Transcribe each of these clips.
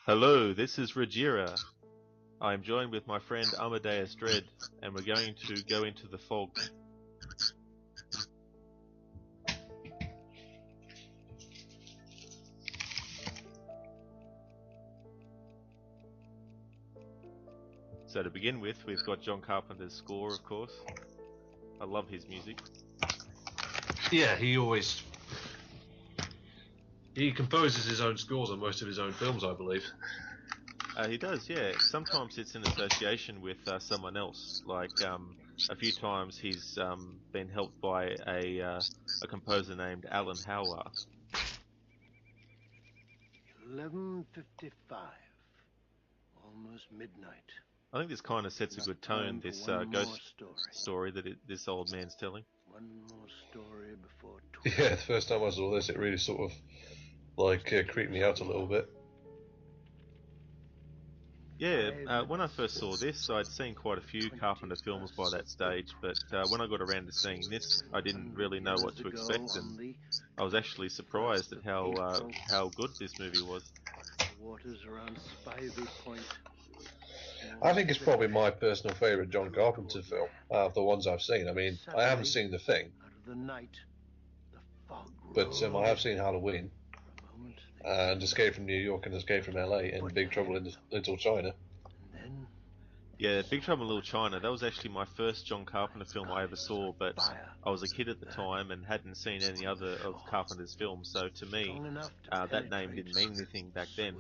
Hello, this is Rojira. I am joined with my friend Amadeus Dredd, and we're going to go into the fog. So to begin with, we've got John Carpenter's score, of course. I love his music. Yeah, he composes his own scores on most of his own films, I believe. He does, yeah. Sometimes it's in association with someone else. Like a few times he's been helped by a composer named Alan Howard. 11:55, almost midnight. I think this kind of sets a good tone, this ghost story that this old man's telling. One more story before 12. Yeah, the first time I saw this, it really sort of like creeped me out a little bit. Yeah, when I first saw this, I'd seen quite a few Carpenter films by that stage, but when I got around to seeing this, I didn't really know what to expect, and I was actually surprised at how good this movie was. The waters around Spivey Point. I think it's probably my personal favourite John Carpenter film out of the ones I've seen. I mean, I haven't seen The Thing, but I have seen Halloween, and Escape from New York and Escape from LA, and Big Trouble in Little China. Yeah, Big Trouble in Little China, that was actually my first John Carpenter film I ever saw, but I was a kid at the time and hadn't seen any other of Carpenter's films, so to me, that name didn't mean anything back then.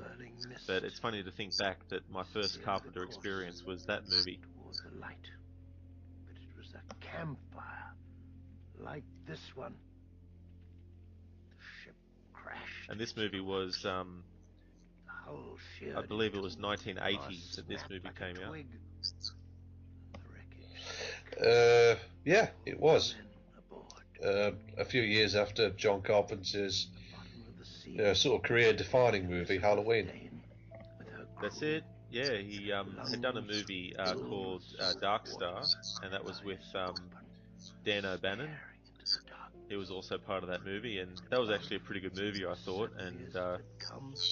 But it's funny to think back that my first Carpenter experience was that movie. Towards the light. But it was a campfire, like this one. The ship crashed. And this movie was, I believe it was 1980 that this movie came out. Yeah, it was. A few years after John Carpenter's sort of career-defining movie, Halloween. That's it. Yeah, he had done a movie called Dark Star, and that was with Dan O'Bannon. He was also part of that movie, and that was actually a pretty good movie, I thought. And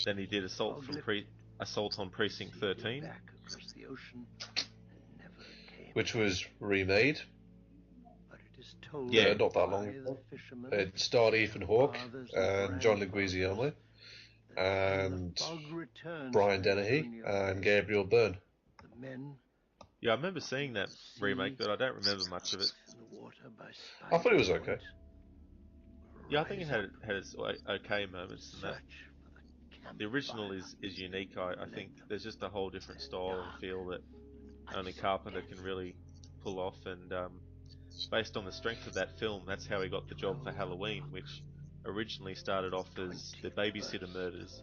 then he did Assault on Precinct 13, which was remade. Yeah, not that long ago. It starred Ethan Hawke and John Leguizamo and Brian Dennehy and Gabriel Byrne. Yeah, I remember seeing that remake, but I don't remember much of it. I thought it was okay. Yeah, I think it had its okay moments in that. The original is unique, I think. There's just a whole different style and feel that only Carpenter can really pull off, and based on the strength of that film, that's how he got the job for Halloween, which originally started off as The Babysitter Murders.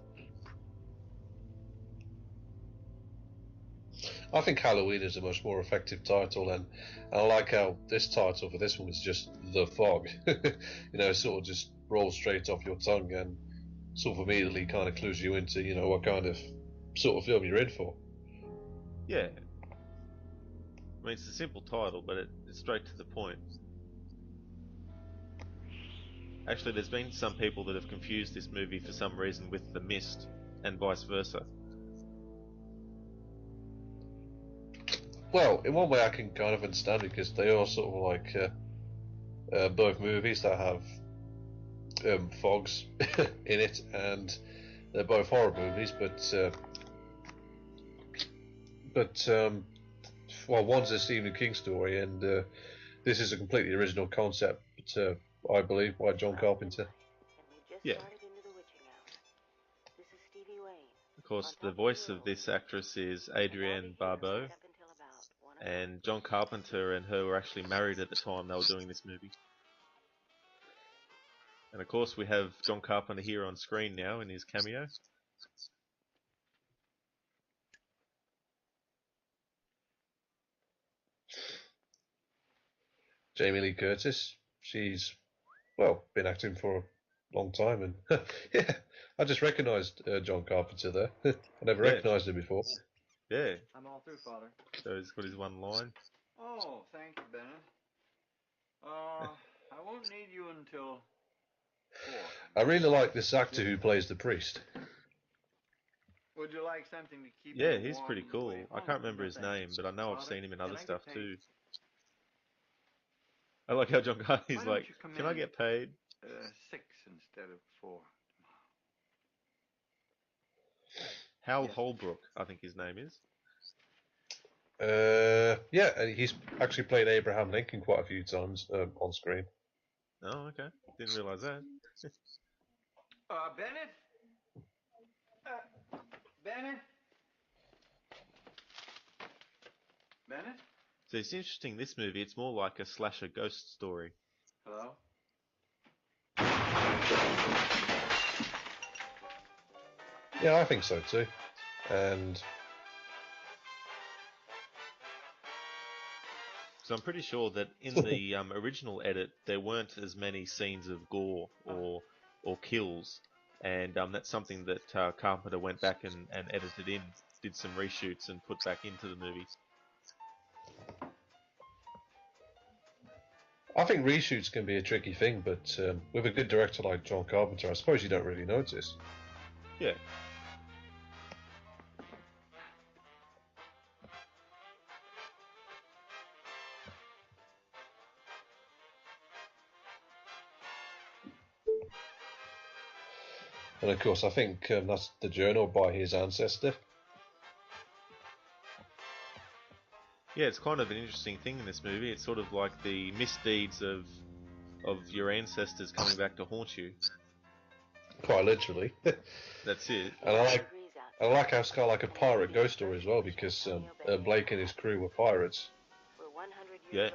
I think Halloween is a much more effective title, and I like how this title for this one is just The Fog. Sort of just rolls straight off your tongue and sort of immediately kind of clues you into, what kind of sort of film you're in for. Yeah. I mean, it's a simple title, but it's straight to the point. Actually, there's been some people that have confused this movie for some reason with The Mist, and vice versa. Well, in one way I can kind of understand it, because they are sort of like both movies that have fogs in it, and they're both horror movies, well, one's a Stephen King story, and this is a completely original concept, I believe, by John Carpenter. Yeah. Of course, the voice of this actress is Adrienne Barbeau, and John Carpenter and her were actually married at the time they were doing this movie. And of course, we have John Carpenter here on screen now in his cameo. Jamie Lee Curtis, she's, well, been acting for a long time, and yeah, I just recognised John Carpenter there. I never recognised him before. Yeah. I'm all through, Father. So he's got his one line. Oh, thank you, Bennett. I won't need you until 4. I really like this actor who plays the priest. Would you like something to keep Yeah, you he's warm pretty on the way cool. I home? can't remember No, his thank you. name, but I know I've Father, seen him in can other I get stuff paid? too. I like how John Why Carney's don't like, you come "Can I in get paid?" at 6 instead of 4 Hal Yes. Holbrook, I think his name is. Yeah, and he's actually played Abraham Lincoln quite a few times on screen. Oh, okay. Didn't realize that. Bennett? Bennett? Bennett? So it's interesting. This movie, it's more like a slasher ghost story. Hello? Yeah, I think so too. And So I'm pretty sure that in the original edit there weren't as many scenes of gore or kills, and that's something that Carpenter went back and edited in, did some reshoots and put back into the movie. I think reshoots can be a tricky thing, but with a good director like John Carpenter, I suppose you don't really notice. Yeah. And of course, I think that's the journal by his ancestor. Yeah, it's kind of an interesting thing in this movie. It's sort of like the misdeeds of your ancestors coming back to haunt you. Quite literally. That's it. And I like how it's kind of like a pirate ghost story as well, because Blake and his crew were pirates. Yeah.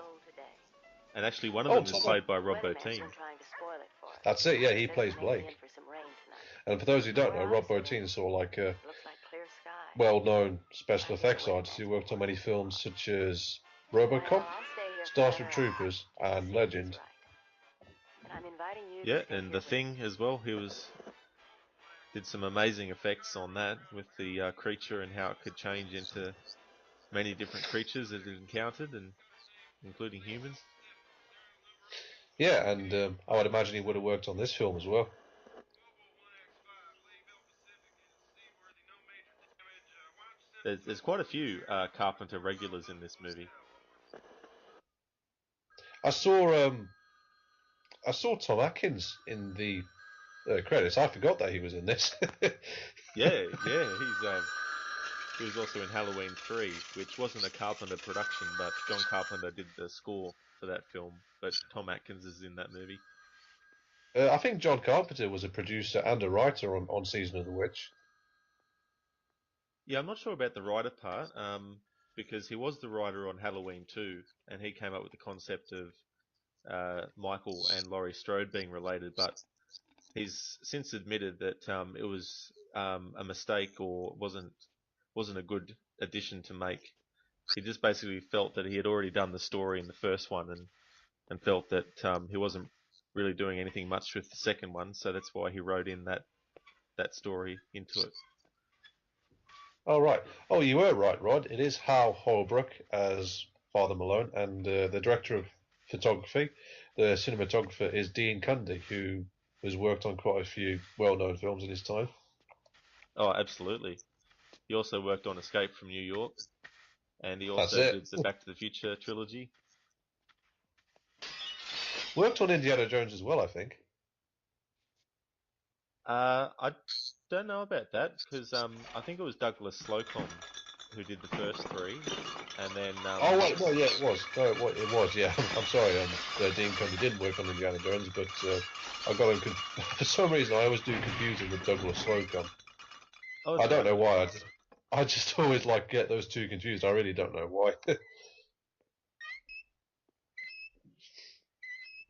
And actually, one of Oh, them is played by Rob Bottin. That's it, yeah, he plays Blake. And for those who don't know, Rob Bottin is sort of like a well-known special effects artist who worked on many films such as RoboCop, Starship Troopers, and Legend. Yeah, and The Thing as well. Did some amazing effects on that with the creature and how it could change into many different creatures that it encountered, and including humans. Yeah, and I would imagine he would have worked on this film as well. There's quite a few Carpenter regulars in this movie. I saw Tom Atkins in the credits. I forgot that he was in this. Yeah, he was also in Halloween 3, which wasn't a Carpenter production, but John Carpenter did the score for that film. But Tom Atkins is in that movie. I think John Carpenter was a producer and a writer on Season of the Witch. Yeah, I'm not sure about the writer part, because he was the writer on Halloween 2, and he came up with the concept of Michael and Laurie Strode being related, but he's since admitted that it was a mistake or wasn't a good addition to make. He just basically felt that he had already done the story in the first one, and felt that he wasn't really doing anything much with the second one, so that's why he wrote in that story into it. Oh, right. Oh, you were right, Rod. It is Hal Holbrook as Father Malone, and the director of photography, the cinematographer, is Dean Cundy, who has worked on quite a few well-known films in his time. Oh, absolutely. He also worked on Escape from New York, and he That's also it. did the Back to the Future trilogy. Worked on Indiana Jones as well, I think. I don't know about that because I think it was Douglas Slocum who did the first three, and then Oh, wait, well, yeah, it was. No, it was, yeah. I'm sorry, Dean Cundy didn't work on Indiana Jones, but I got him. For some reason, I always do confuse him with Douglas Slocum. oh, I it's don't alright. know why. I just always like get those two confused. I really don't know why.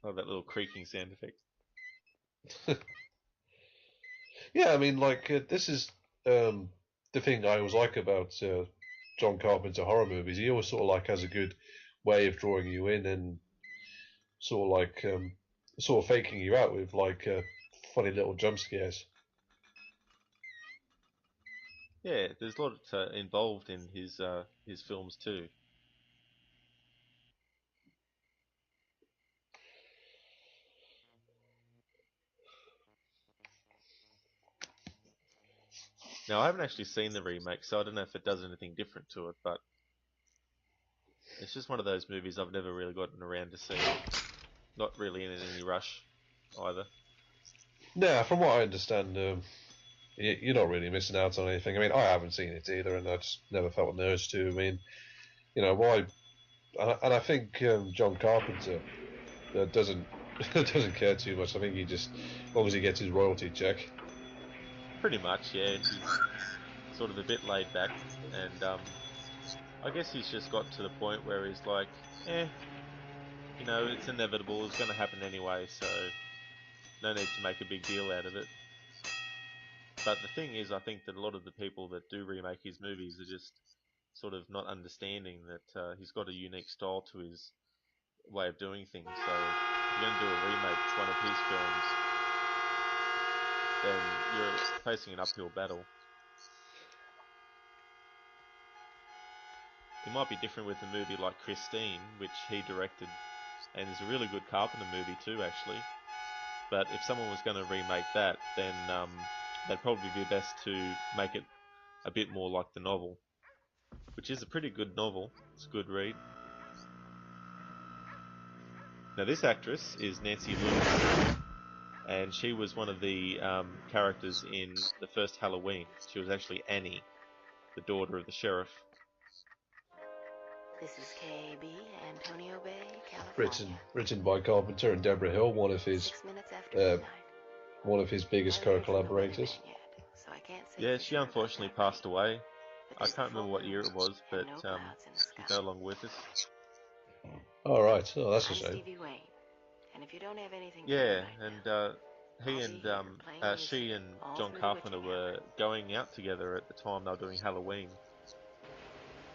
Oh, that little creaking sound effect. Yeah, I mean, like this is the thing I always like about John Carpenter horror movies. He always sort of like has a good way of drawing you in and sort of like sort of faking you out with like funny little jump scares. Yeah, there's a lot involved in his films too. Now, I haven't actually seen the remake, so I don't know if it does anything different to it, but it's just one of those movies I've never really gotten around to seeing. Not really in any rush either. Nah, from what I understand, you're not really missing out on anything. I mean, I haven't seen it either, and I just never felt an urge to. I mean, why? And I think John Carpenter doesn't doesn't care too much. I think he just, as long as he gets his royalty check. Pretty much, yeah. He's sort of a bit laid back, and I guess he's just got to the point where he's like, it's inevitable, it's going to happen anyway, so no need to make a big deal out of it. But the thing is, I think that a lot of the people that do remake his movies are just sort of not understanding that he's got a unique style to his way of doing things. So if you're going to do a remake to one of his films, then you're facing an uphill battle. It might be different with a movie like Christine, which he directed, and is a really good Carpenter movie too, actually. But if someone was going to remake that, then they'd probably be best to make it a bit more like the novel, which is a pretty good novel. It's a good read. Now, this actress is Nancy Lewis, and she was one of the characters in the first Halloween. She was actually Annie, the daughter of the sheriff. This is KAB, Antonio Bay, California. Written by Carpenter and Deborah Hill, one of his biggest co-collaborators. Yeah, she unfortunately passed away. I can't remember what year it was, but she's no longer with us. All right, oh, that's a shame. Yeah, and she and John Carpenter were going out together at the time they were doing Halloween.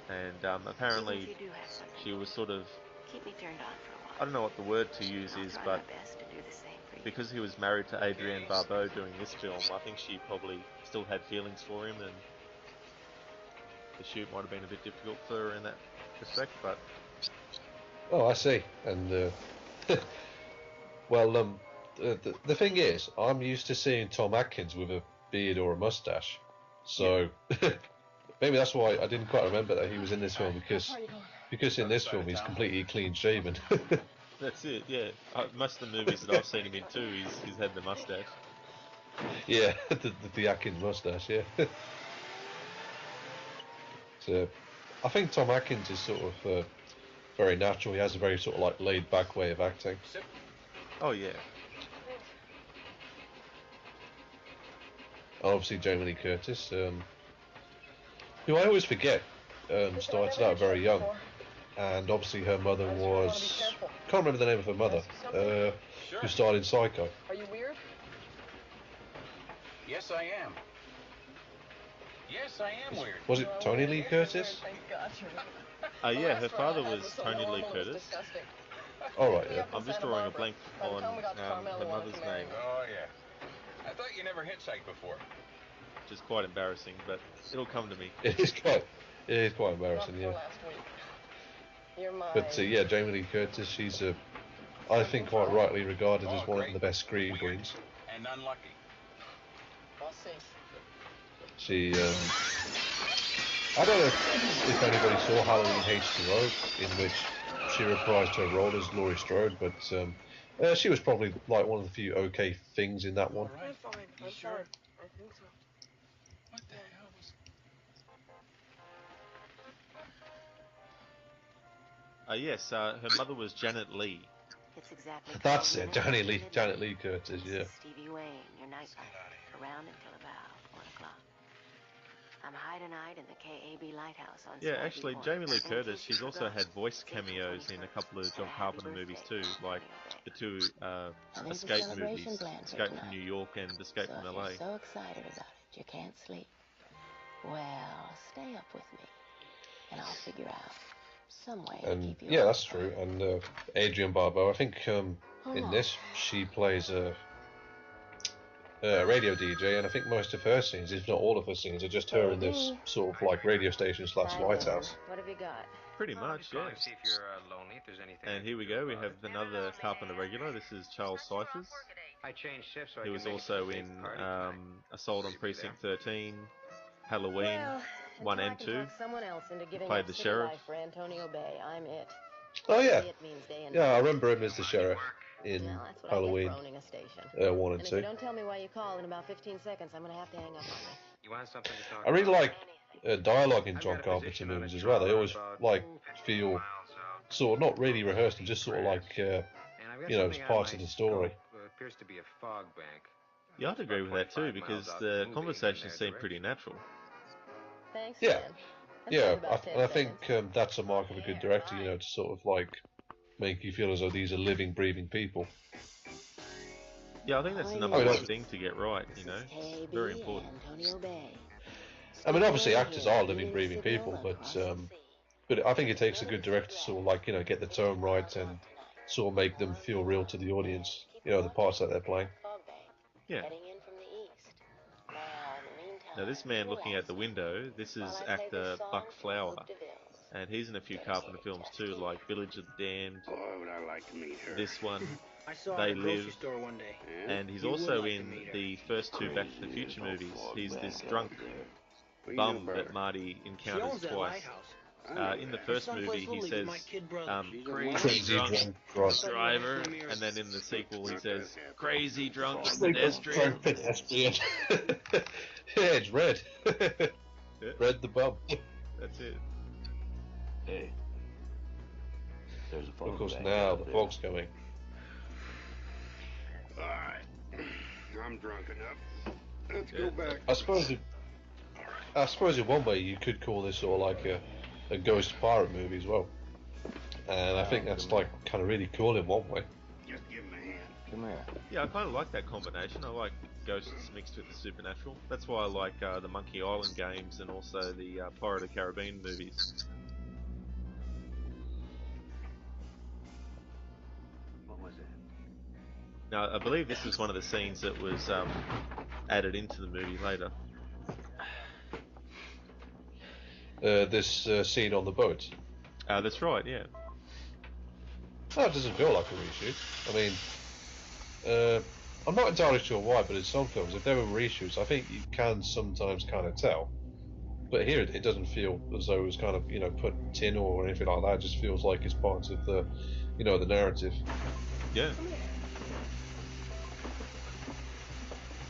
And apparently she was sort of, I don't know what the word to use is, but because he was married to Adrienne Barbeau doing this film, I think she probably still had feelings for him, and the shoot might have been a bit difficult for her in that respect, but... Oh, I see. And, well, the thing is, I'm used to seeing Tom Atkins with a beard or a mustache, so... Yeah. Maybe that's why I didn't quite remember that he was in this film, because in this film he's completely clean shaven. That's it, yeah. Most of the movies that I've seen him in too, he's had the mustache. Yeah, the Atkins mustache, yeah. So, I think Tom Atkins is sort of very natural. He has a very sort of like laid back way of acting. Oh yeah. Obviously Jamie Lee Curtis, who I always forget, started out very young, and obviously her mother was, can't remember the name of her mother, who starred in Psycho. Are you weird? Yes, I am. Yes, I am weird. Was it Tony Lee Curtis? Yeah, her father was Tony Lee Curtis. All right, yeah. I'm just drawing a blank on her mother's name. Oh, yeah. I thought you never hitchhiked before. Which is quite embarrassing, but it'll come to me. It is quite embarrassing, yeah. But yeah, Jamie Lee Curtis, she's I think quite rightly regarded as one of the best screen queens. And unlucky. I'll see. She, I don't know if anybody saw Halloween H2O, in which she reprised her role as Laurie Strode, but she was probably like one of the few okay things in that one. I'm fine. I'm fine. I think so. What the hell was... Yes, her mother was Janet Leigh. It's exactly That's it, Janet Lee Curtis, yeah. Stevie Wayne, your night around until about 1 o'clock. I'm high tonight in the KAB Lighthouse on Yeah, actually, Jamie Lee Curtis, she's also had voice cameos in a couple of John Carpenter movies too, like the two Escape movies, Escape from New York and Escape from LA. If you're so excited about it, you can't sleep. Well, stay up with me, and I'll figure out some way to keep you. Yeah, that's true. And Adrienne Barbeau, I think in this she plays a radio DJ, and I think most of her scenes, if not all of her scenes, are just her in this sort of like radio station / lighthouse. What have you got? Pretty much, yeah. See if you're lonely, if there's anything. And here we go, we have another Carpenter regular. This is Charles Cyphers. I changed shifts, so He was also in Assault on Precinct 13, Halloween Well, 1 until I and can 2. talk someone else into giving played up the city sheriff. life for Antonio Bay, I'm it. Oh yeah, It means day and yeah. I night. remember him as the sheriff in Well, that's what I get Halloween for owning a station. 1 and And if you 2. don't tell me why you called in about 15 seconds, I'm gonna have to hang up on you. You want something to talk I really about? like dialogue in I've John got a Carpenter position on a movies as well. They trawler always about like 15 feel miles out. sort of not really rehearsed and just sort of like And I've got you know, it's something out part my of the story. scope. Appears to be a fog bank. Yeah, I'd It's agree about with that too 25 miles because out the from conversations moving in seem their pretty direction. natural. Thanks, Yeah, man. That yeah, took about 10 and I seconds. think that's a mark of a good director, you know, to sort of like make you feel as though these are living, breathing people. Yeah, I think that's the Oh, number yeah. one thing to get right, you know. KB Very important. Antonio Bay. I mean, obviously Speaking actors here, are living, leading breathing signal people, across the sea. but I think it takes a good director to sort of like, you know, get the tone right and sort of make them feel real to the audience, you know, the parts that they're playing. Yeah. Heading in from the east. Now, in the meantime, Now this man looking out the relax window, this while is I play this actor song Buck from Flower, Hope DeVille's. and he's in a few Carpenter films too, Dedicated like Village of the Damned, Boy, would I like to meet her. this one, I saw her They at the grocery Live, store one day. and he's You would also like to in meet her. the first two Back to the Crazy Future little movies. fog He's bank this out drunk there. What do you know bum about that her? Marty She encounters owns that twice. lighthouse. I know In the that. Her first son movie, plays he Little League says, with my kid brother. She's a crazy wonderful drunk driver, and then in the sequel he says, crazy drunk pedestrian. Drunk pedestrian. Yeah, it's Red. Yeah, Red the bum. that's it. Hey, there's a fog Of course, bank now out the there. fog's coming. All right, I'm drunk enough. Let's Yeah. go back. I suppose in one way you could call this sort of like a ghost pirate movie as well. And I think that's like kind of really cool in one way. Just give him a hand. Come here. Yeah, I kind of like that combination. I like ghosts mixed with the supernatural. That's why I like the Monkey Island games and also the Pirate of the Caribbean movies. What was it? Now, I believe this is one of the scenes that was added into the movie later. This scene on the boat. That's right, yeah. No, it doesn't feel like a reshoot. I mean, I'm not entirely sure why, but in some films, if there were reshoots, I think you can sometimes kind of tell. But here, it doesn't feel as though it was kind of, you know, put in or anything like that. It just feels like it's part of the, you know, the narrative. Yeah.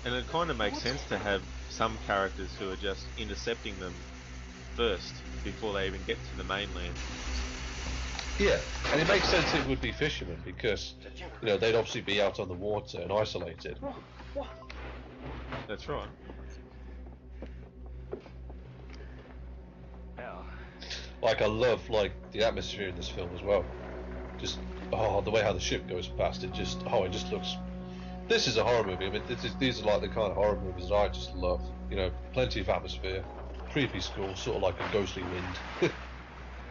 And it kind of makes sense to have some characters who are just intercepting them first before they even get to the mainland. Yeah, and it makes sense it would be fishermen because, you know, they'd obviously be out on the water and isolated. That's right. Hell. Like, I love, like, the atmosphere in this film as well. Just, the way how the ship goes past, it just looks... This is a horror movie. I mean, these are like the kind of horror movies that I just love. You know, plenty of atmosphere, creepy school, sort of like a ghostly wind.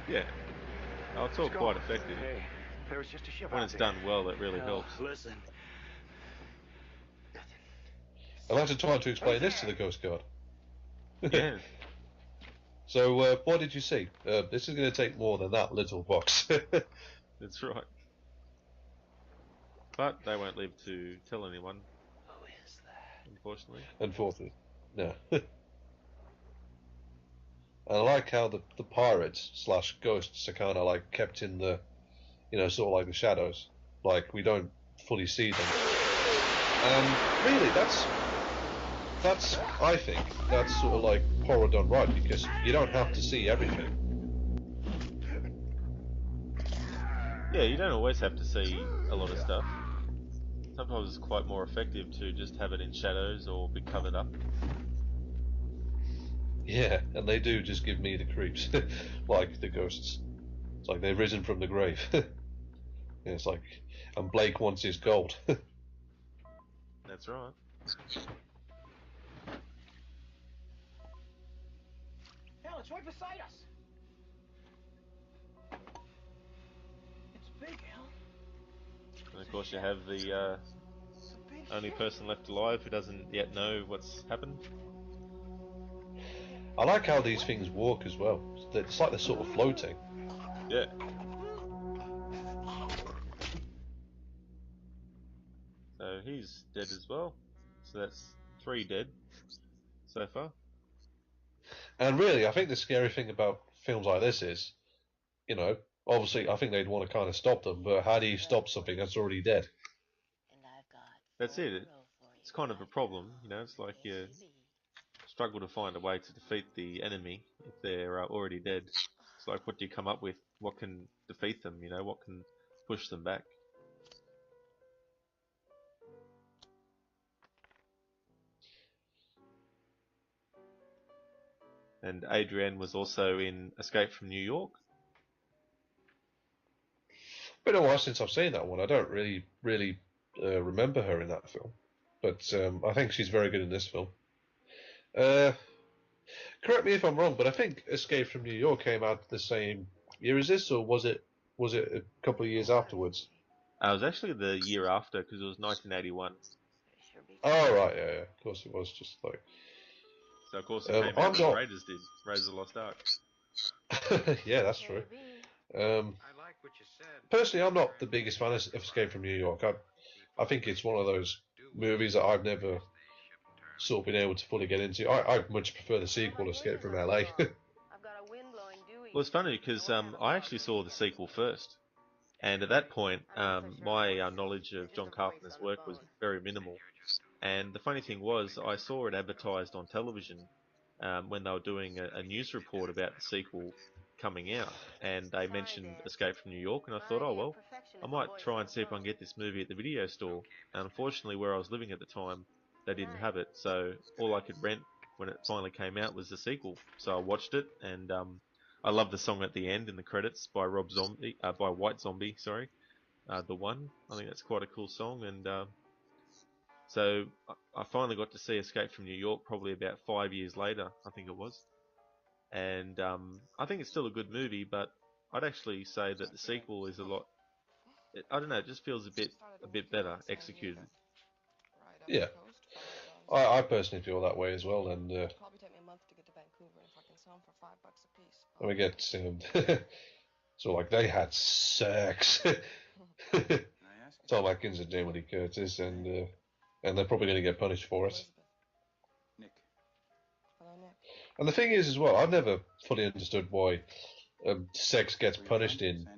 Yeah. Oh, it's all quite effective. Hey, there was just a ship When out it's there. done well, it really Hell, helps. listen. I'd like to try to explain this to the Coast Guard. Yeah. So, what did you see? This is going to take more than that little box. That's right. But they won't live to tell anyone, Who is that? unfortunately. Unfortunately, no. And I like how the pirates / ghosts are kind of like kept in the, you know, sort of like the shadows. Like, we don't fully see them. And really, that's I think, that's sort of like horror done right, because you don't have to see everything. Yeah, you don't always have to see a lot of stuff. Sometimes it's quite more effective to just have it in shadows or be covered up. Yeah, and they do just give me the creeps, like the ghosts. It's like they've risen from the grave. Yeah, it's like, and Blake wants his gold. That's right. Hell, it's right beside us. It's big, Hell. And of course you have the only person left alive who doesn't yet know what's happened. I like how these things walk as well. It's like they're sort of floating. Yeah. So he's dead as well. So that's 3 dead so far. And really, I think the scary thing about films like this is, you know, obviously I think they'd want to kind of stop them, but how do you stop something that's already dead? That's it. It's kind of a problem, you know. It's like you struggle to find a way to defeat the enemy if they're already dead. It's like, what do you come up with? What can defeat them? You know, what can push them back? And Adrienne was also in Escape from New York. Been a while since I've seen that one. I don't really remember her in that film, but I think she's very good in this film. Uh, Correct me if I'm wrong, but I think Escape from New York came out the same year as this, or was it a couple of years afterwards? It was actually the year after because it was 1981. Oh right, yeah, of course it was. Just like So of course it came out I'm when not. Raiders did, Raiders of the Lost Ark. Yeah, that's true. I like what you said. Personally, I'm not the biggest fan of Escape from New York. I think it's one of those movies that I've never sort of been able to fully get into. I much prefer the sequel, Escape from LA. Well, it's funny because I actually saw the sequel first, and at that point, my knowledge of John Carpenter's work was very minimal. And the funny thing was, I saw it advertised on television when they were doing a news report about the sequel coming out, and they mentioned Escape from New York, and I thought, oh well, I might try and see if I can get this movie at the video store. And unfortunately, where I was living at the time, they didn't have it, so all I could rent when it finally came out was the sequel. So I watched it, and I love the song at the end in the credits by Rob Zombie, by White Zombie, sorry, the one. I think that's quite a cool song, and so I finally got to see Escape from New York probably about 5 years later, I think it was. And I think it's still a good movie, but I'd actually say that the sequel is a lot. I don't know, it just feels a bit better executed. Yeah, I personally feel that way as well, and we get so like they had sex. Tom Atkins and Jamie Lee Curtis, and they're probably going to get punished for it. Nick. And the thing is, as well, I've never fully understood why sex gets punished in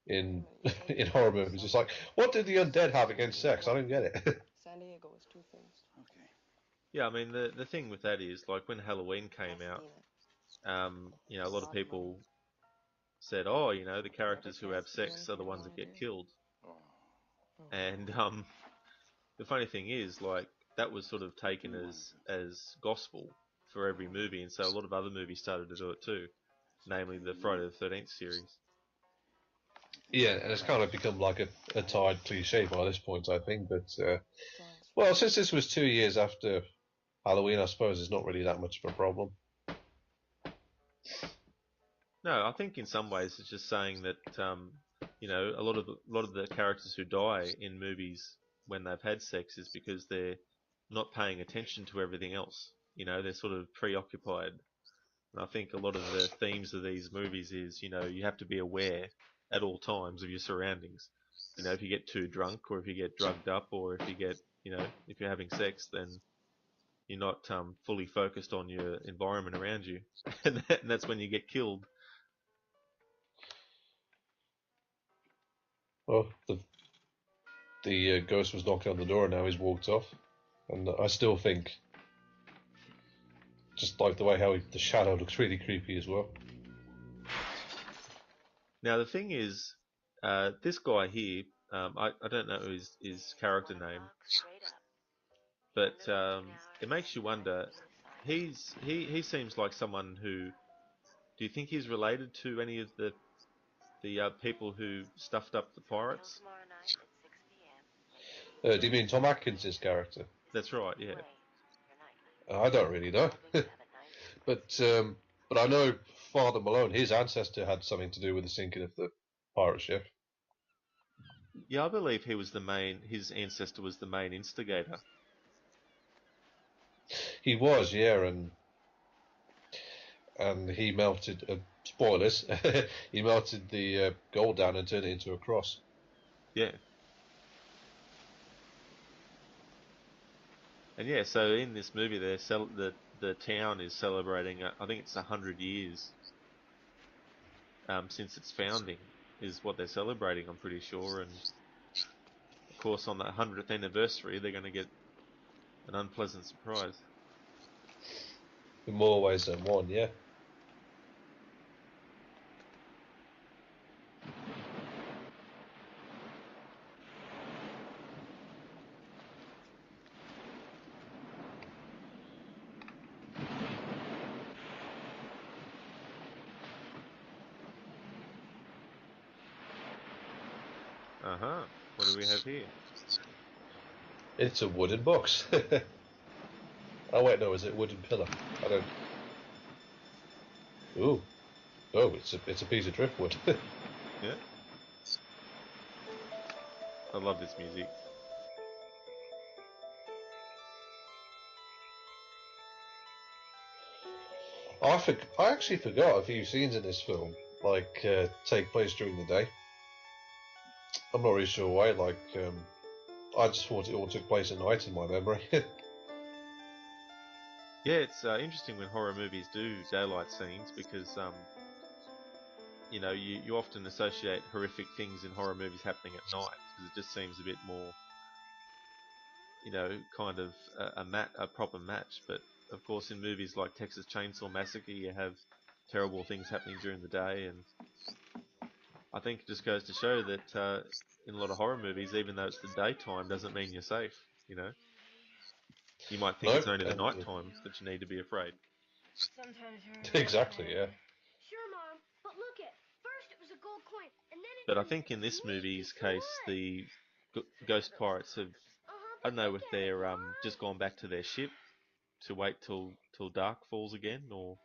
in horror movies. It's like, what did the undead have against sex? I don't get it. San Diego is two things. Okay. Yeah, I mean the thing with that is like when Halloween came out, you know, a lot of people said, oh, you know, the characters who have sex are the ones that get killed. And the funny thing is, like, that was sort of taken as gospel for every movie, and so a lot of other movies started to do it too, namely the Friday the 13th series. Yeah, and it's kind of become like a tired cliche by this point, I think. But well, since this was 2 years after Halloween, I suppose it's not really that much of a problem. No, I think in some ways it's just saying that you know, a lot of the characters who die in movies when they've had sex is because they're not paying attention to everything else. You know, they're sort of preoccupied. And I think a lot of the themes of these movies is, you know, you have to be aware at all times of your surroundings. You know, if you get too drunk, or if you get drugged up, or if you get, you know, if you're having sex, then you're not fully focused on your environment around you, and that's when you get killed. Well, the ghost was knocking on the door, and now he's walked off. And I still think, just like the way how the shadow looks really creepy as well. Now the thing is, this guy here, I don't know his character name, but it makes you wonder. He seems like someone who. Do you think he's related to any of the people who stuffed up the pirates? Do you mean Tom Atkins' character? That's right, yeah. I don't really know, but I know Father Malone. His ancestor had something to do with the sinking of the pirate ship. Yeah, I believe he was the main. His ancestor was the main instigator. He was, yeah, and he melted. Spoilers. He melted the gold down and turned it into a cross. Yeah. And yeah, so in this movie, the the town is celebrating. I think it's 100 years since its founding is what they're celebrating. I'm pretty sure, and of course on that 100th anniversary, they're going to get an unpleasant surprise. In more ways than one, yeah. Uh-huh. What do we have here? It's a wooden box. Oh wait, no, is it wooden pillar? I don't. Ooh, oh, it's a piece of driftwood. Yeah. I love this music. I actually forgot a few scenes in this film, like take place during the day. I'm not really sure why. Like, I just thought it all took place at night in my memory. Yeah, it's interesting when horror movies do daylight scenes because you often associate horrific things in horror movies happening at night because it just seems a bit more, kind of a proper match. But of course, in movies like Texas Chainsaw Massacre, you have terrible things happening during the day, and I think it just goes to show that in a lot of horror movies, even though it's the daytime, doesn't mean you're safe. You might think No, it's only the and night times that you need to be afraid. Sometimes exactly, yeah. Sure, Mom, but look it. First it was a gold coin, and then it But I turned think in into this snake movie's for case, what? the ghost pirates have, I But don't know look if at it. they're Come on. just gone back to their ship to wait till dark falls again, Good morning,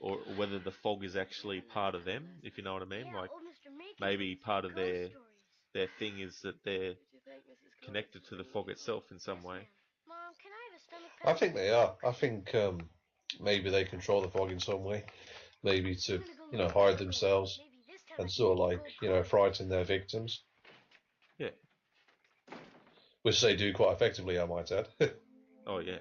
or Aunt. whether the fog is actually part of them, if you know what I mean. Yeah, Like old Mr. Makin told maybe us part about of ghost their stories. their thing is that they're Would you thank Mrs. Coates? connected to the fog itself in some Yes, way. ma'am. Mom, can I have a stomach I pump? think they are. I think maybe they control the fog in some way, maybe I'm to gonna go look for hide more gold. themselves Maybe this time I and can sort make of a like gold coin. frighten their victims, Yeah. which they do quite effectively, I might add. Oh yeah.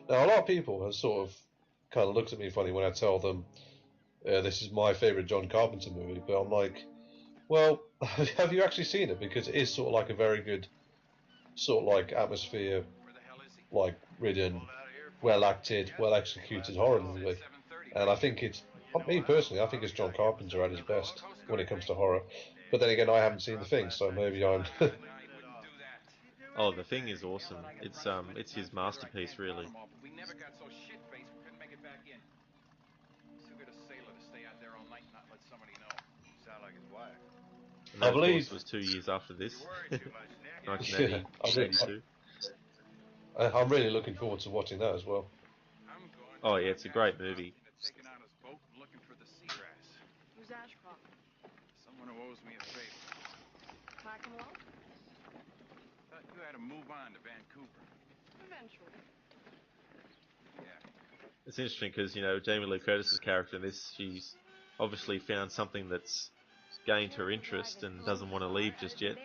Now, a lot of people have sort of kind of looked at me funny when I tell them this is my favorite John Carpenter movie, but I'm like, well, have you actually seen it? Because it is sort of like a very good, sort of like atmosphere, like ridden, well acted, well executed horror movie. And I think it's, me personally, I think it's John Carpenter at his best when it comes to horror. But then again, I haven't seen The Thing, so maybe I'm. Oh, The Thing is awesome. It's his masterpiece, really. We never got so shit-faced we couldn't make it back in. He's too good a sailor to stay out there all night and not let somebody know. Sound like his wife. And I that, of course, believe. was 2 years after this, Yeah, 1982. I'm really looking forward to watching that as well. I'm going Oh to yeah, it's a great movie. taking out his boat and looking for the seagrass. Who's Ashcroft? Someone who owes me a favor. Can I come along? Thought you had to move on to Vancouver. Eventually. Yeah. It's interesting because Jamie Lee Curtis's character in this, she's obviously found something that's gained her interest and doesn't want to leave just yet.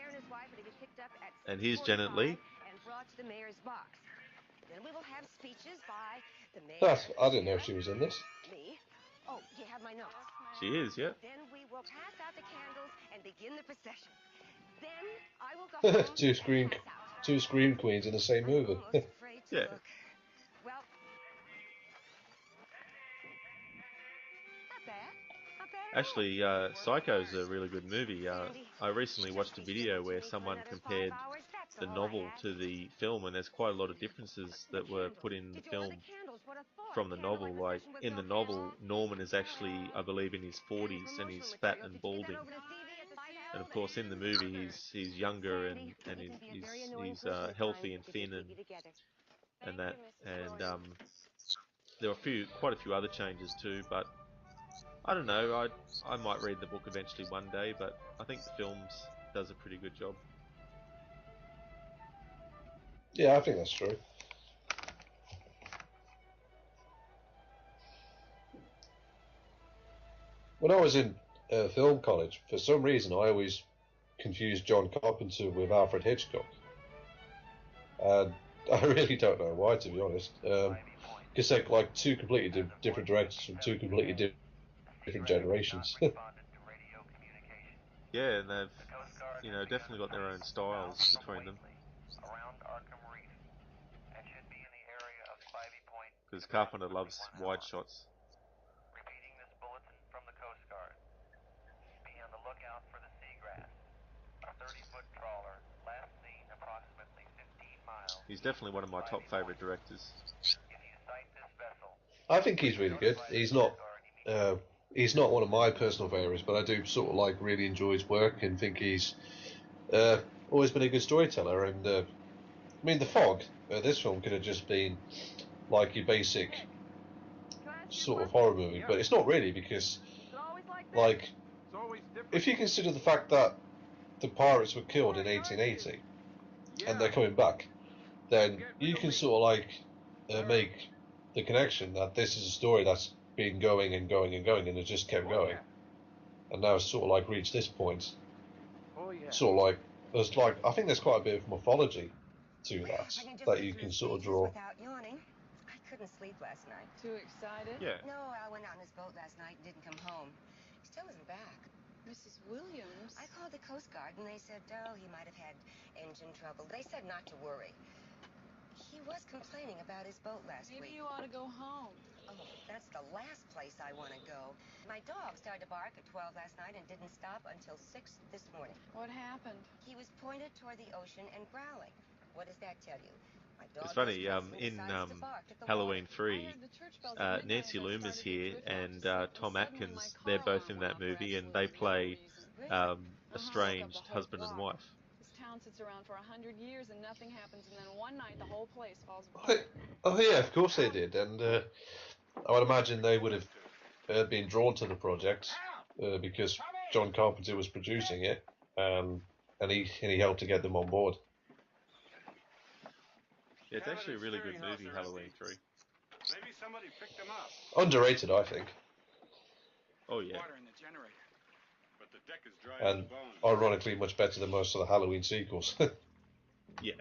And here's Janet Leigh. And brought to the mayor's box. Then we will have speeches by the mayor. I didn't know she was in this. Me. Oh, do you have my notes? She is, yeah. Then we will pass out the candles and begin the procession. Then I will go home. two scream queens in the same movie. I'm almost afraid to Yeah. look. Well, not bad. Not bad at Actually, Psycho's a really good movie. I recently watched a video where someone compared the novel to the film, and there's quite a lot of differences that were put in the film from the novel. Like in the novel, Norman is actually, I believe, in his 40s and he's fat and balding. And of course, in the movie, he's younger and he's healthy and thin and that. And there were quite a few other changes too, but I don't know. I might read the book eventually one day, but I think the films does a pretty good job. Yeah, I think that's true. When I was in film college, for some reason, I always confused John Carpenter with Alfred Hitchcock. And I really don't know why, to be honest. Because they're like two completely different directors from two completely different generations. Yeah, and they've, you know, definitely got their own styles between them. Because Carpenter loves wide shots. He's definitely one of my top favourite directors. I think he's really good. He's not one of my personal favourites, but I do sort of like really enjoy his work and think he's always been a good storyteller. And I mean, The Fog, this film could have just been like your basic sort of horror movie, but it's not really, because like if you consider the fact that the pirates were killed in 1880 and they're coming back, then you can sort of like make the connection that this is a story that's been going and going and going, and it just kept going, and now it's sort of like reached this point. Sort of like there's like I think there's quite a bit of mythology to that you can sort of draw. I couldn't sleep last night. Too excited? Yeah. No, I went out on his boat last night and didn't come home. He still isn't back. Mrs. Williams? I called the Coast Guard and they said, oh, he might have had engine trouble. They said not to worry. He was complaining about his boat last week. Maybe you ought to go home. Oh, that's the last place I want to go. My dog started to bark at 12 last night and didn't stop until 6 this morning. What happened? He was pointed toward the ocean and growling. What does that tell you? It's funny, in Halloween 3, Nancy Loomis here and Tom Atkins, they're both in that movie, and they play estranged husband and wife. This town sits around for 100 years and nothing happens, and then one night the whole place falls apart. Oh yeah, of course they did, and I would imagine they would have been drawn to the project because John Carpenter was producing it, and he helped to get them on board. Yeah, it's actually a really good movie, Halloween 3. Maybe somebody picked them up. Underrated, I think. Oh yeah. Water in the generator. But the deck is dry And ironically, much better than most of the Halloween sequels. Yeah.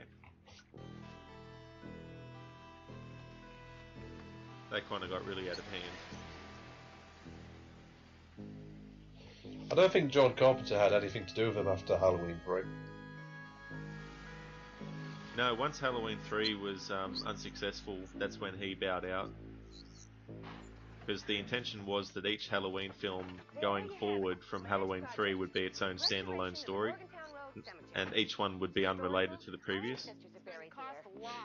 They kind of got really out of hand. I don't think John Carpenter had anything to do with them after Halloween 3. No, once Halloween 3 was unsuccessful, that's when he bowed out. Because the intention was that each Halloween film going forward from Halloween 3 would be its own standalone story, and each one would be unrelated to the previous.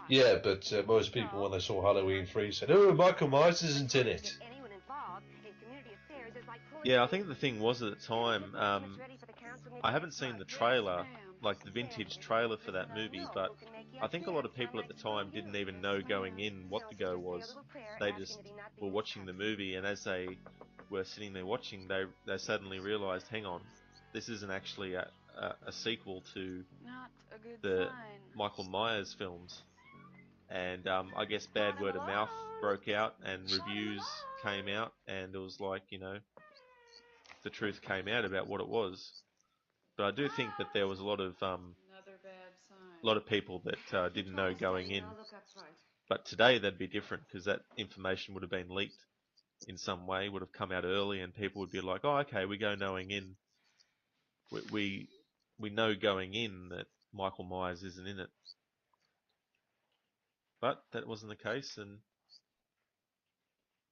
Yeah, but most people, when they saw Halloween 3, said, "Oh, Michael Myers isn't in it." Yeah, I think the thing was at the time, I haven't seen the trailer, like the vintage trailer for that movie, but I think a lot of people at the time didn't even know going in what the go was. They just were watching the movie, and as they were sitting there watching, they suddenly realised, hang on, this isn't actually a sequel to the Michael Myers films. And I guess bad word of mouth broke out, and reviews came out, and it was like, you know, the truth came out about what it was. But I do think that there was a lot of people that didn't know going in. But today that'd be different, because that information would have been leaked in some way, would have come out early, and people would be like, "Oh, okay, we go knowing in. We know going in that Michael Myers isn't in it." But that wasn't the case, and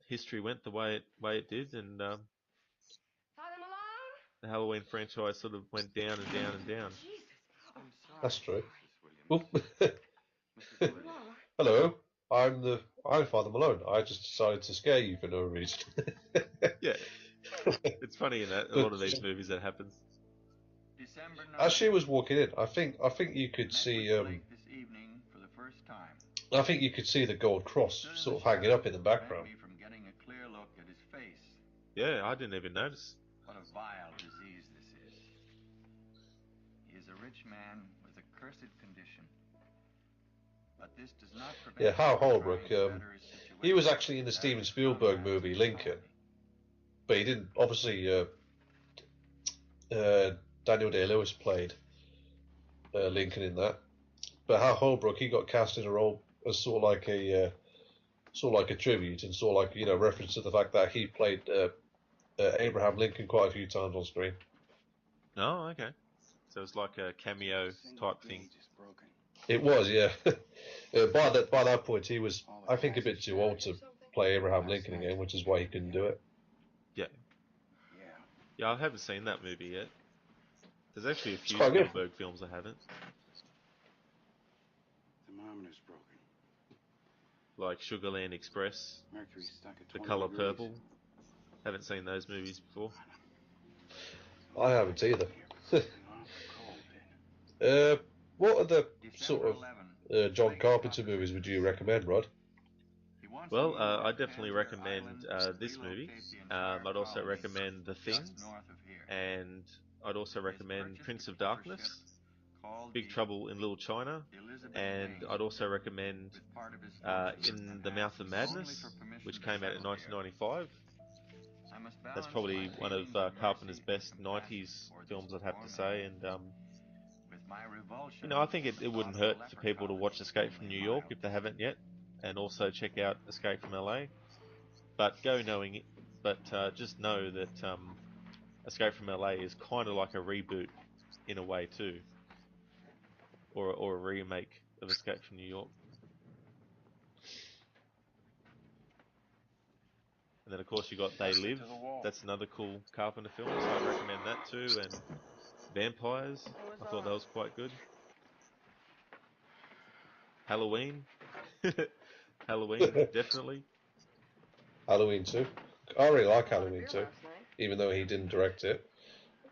history went the way it did, and the Halloween franchise sort of went down and down and down. That's true. Oh. Hello, I'm Father Malone. I just decided to scare you for no reason. Yeah, it's funny in that a lot of these movies that happens. As she was walking in, I think you could see I think you could see the gold cross sort of hanging up in the background. Yeah, I didn't even notice. What a vile disease this is. He is a rich man with a cursed condition. But this does not prevent Yeah, Hal Holbrook, he was actually in the Steven Spielberg movie Lincoln, but he didn't obviously Daniel Day-Lewis played Lincoln in that. But Hal Holbrook, he got cast in a role as sort of like a tribute and sort of like reference to the fact that he played Abraham Lincoln quite a few times on screen. Oh, okay. So it's like a cameo type thing. It was, yeah. By that point, he was, I think, a bit too old to play Abraham Lincoln again, which is why he couldn't do it. Yeah, I haven't seen that movie yet. There's actually a few quite good. Spielberg films I haven't. Thermometer's broken. Like Sugarland Express, Mercury stuck at The 20 Color degrees. Purple. Haven't seen those movies before. I haven't either. What are the sort of John Carpenter movies would you recommend, Rod? Well, I definitely recommend this movie. I'd also recommend The Thing, and I'd also recommend Prince of Darkness, Big Trouble in Little China, and I'd also recommend In the Mouth of Madness, which came out in 1995. That's probably one of Carpenter's best 90s films, I'd have to say, and I think it wouldn't hurt for people to watch Escape from New York if they haven't yet, and also check out Escape from LA. But just know that Escape from LA is kind of like a reboot in a way too, or a remake of Escape from New York. And then of course you got They Live. That's another cool Carpenter film, so I'd recommend that too. And Vampires, I thought that was quite good. Halloween, Halloween definitely. Halloween 2. I really like Halloween 2, even though he didn't direct it.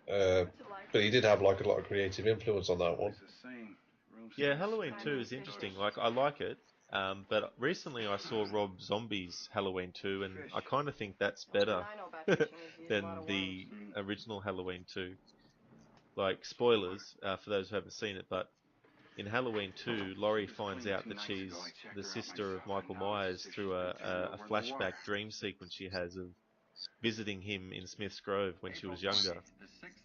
But he did have like a lot of creative influence on that one. Yeah, Halloween 2 is interesting. Like, I like it. But recently I saw Rob Zombie's Halloween 2, and I kind of think that's better than the original Halloween 2. Like, spoilers for those who haven't seen it, but in Halloween 2, Laurie finds out that she's the sister of Michael Myers through a flashback dream sequence she has of visiting him in Smith's Grove when she was younger.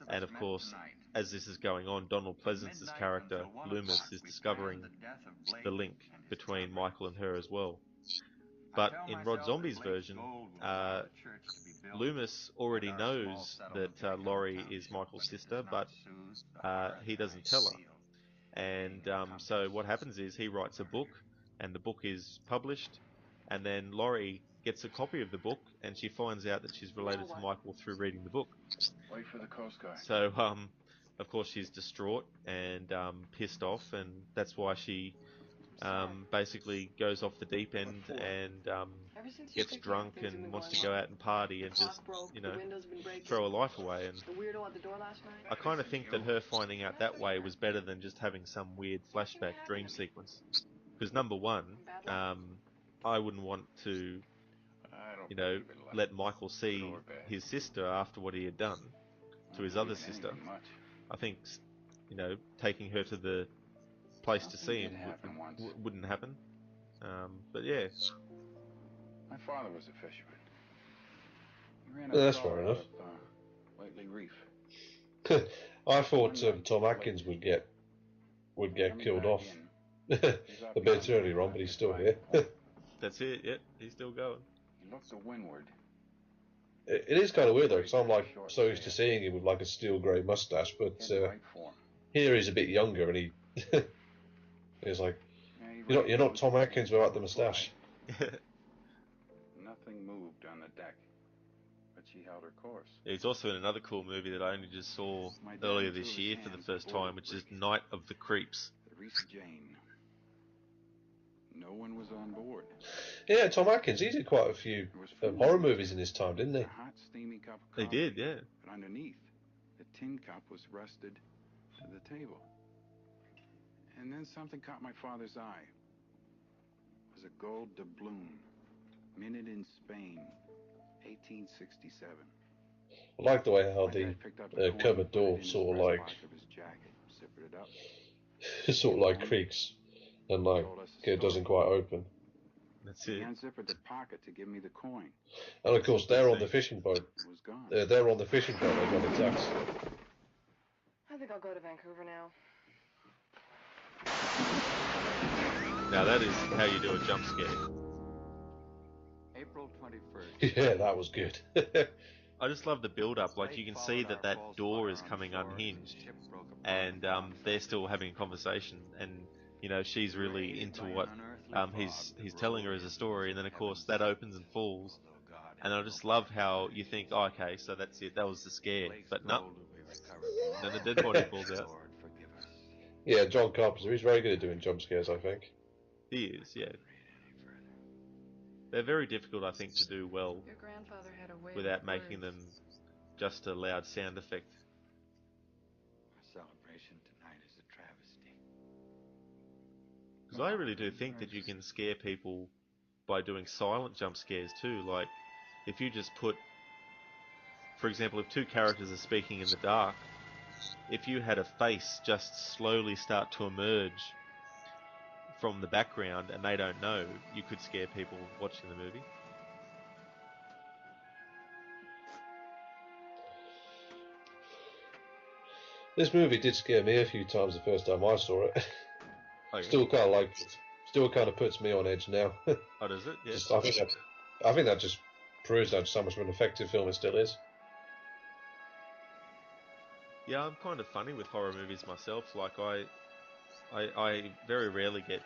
And of course, as this is going on, Donald Pleasance's character, Loomis, is discovering the link between Michael and her as well. But in Rod Zombie's version, Loomis already knows that Laurie is Michael's sister, but he doesn't tell her. And so what happens is he writes a book, and the book is published, and then Laurie gets a copy of the book, and she finds out that she's related to Michael through reading the book. Wait for the Coast Guard. So, of course, she's distraught and pissed off, and that's why she basically goes off the deep end and gets drunk and wants to go out and party and just, throw her life away. And I kind of think that her finding out that way was better than just having some weird flashback dream sequence. Because number one, I wouldn't want to, let Michael see his sister after what he had done to his other sister. I think, taking her to the place to see him wouldn't happen. But yeah. My father was a fisherman. He ran That's fair enough. Whiteley Reef. I thought Tom Atkins would get killed off a bit earlier on, but he's still here. That's it. Yep, he's still going. He looked to windward. It is kind of weird though, because I'm like so used to seeing him with like a steel grey mustache, but here he's a bit younger, and he's like, you're not Tom Atkins without the mustache. Nothing moved on the deck, but she held her course. He's also in another cool movie that I only just saw earlier this year for the first time, which is Night of the Creeps. Jane. No one was on board. Yeah, Tom Atkins, he did quite a few horror movies in his time, didn't he? A hot, steamy cup of He coffee, did, yeah. But underneath, the tin cup was rested to the table. And then something caught my father's eye. It was a gold doubloon, minted in Spain, 1867. I like the way how the cupboard door sort of like sort of like creaks and like it doesn't quite open. That's it. He unzippered the pocket to give me the coin. And of course they're on the fishing boat. They're on the fishing boat. They got attacked. think I'll go to Vancouver now. Now that is how you do a jump scare. April 21st. Yeah, that was good. I just love the build-up. Like, you can see that that door is coming unhinged, and they're still having a conversation, and you know she's really into what he's telling her as a story, and then of course that opens and falls, and I just love how you think, oh, okay, so that's it, that was the scare, but no, then the dead body falls out. Yeah, John Carpenter, he's very good at doing jump scares, I think. He is, yeah. They're very difficult, I think, to do well Your grandfather had a way without with making them words. just a loud sound effect. Our celebration tonight is a travesty. Because I really do think that you can scare people by doing silent jump scares too. Like, if you just put, for example, if two characters are speaking in the dark, if you had a face just slowly start to emerge from the background and they don't know, you could scare people watching the movie. This movie did scare me a few times the first time I saw it. Oh, yeah. Still kind of puts me on edge now. Oh, does it? Yeah. I think that just proves that how much of an effective film it still is. Yeah, I'm kind of funny with horror movies myself. Like, I very rarely get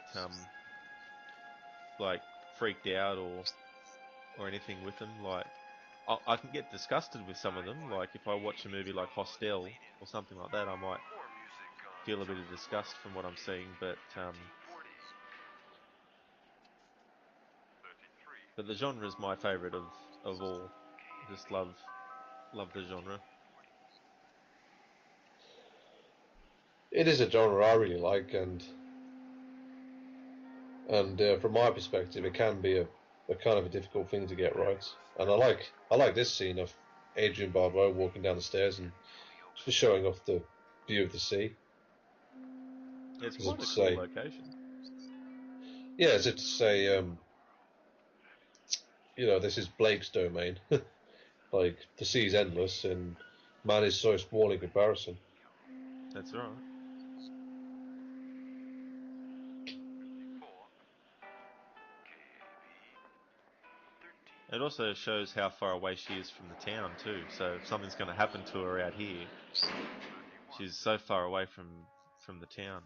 like freaked out or anything with them. Like, I can get disgusted with some of them. Like, if I watch a movie like Hostel or something like that, I might feel a bit of disgust from what I'm seeing. But the genre is my favourite of all. I just love the genre. It is a genre I really like, and from my perspective, it can be a kind of a difficult thing to get right. And I like this scene of Adrian Barbeau walking down the stairs and just showing off the view of the sea. Yeah, it's quite a cool location. Yeah, as if to say, you know, this is Blake's domain. Like, the sea's endless and man is so small in comparison. That's right. It also shows how far away she is from the town too. So if something's going to happen to her out here, she's so far away from the town,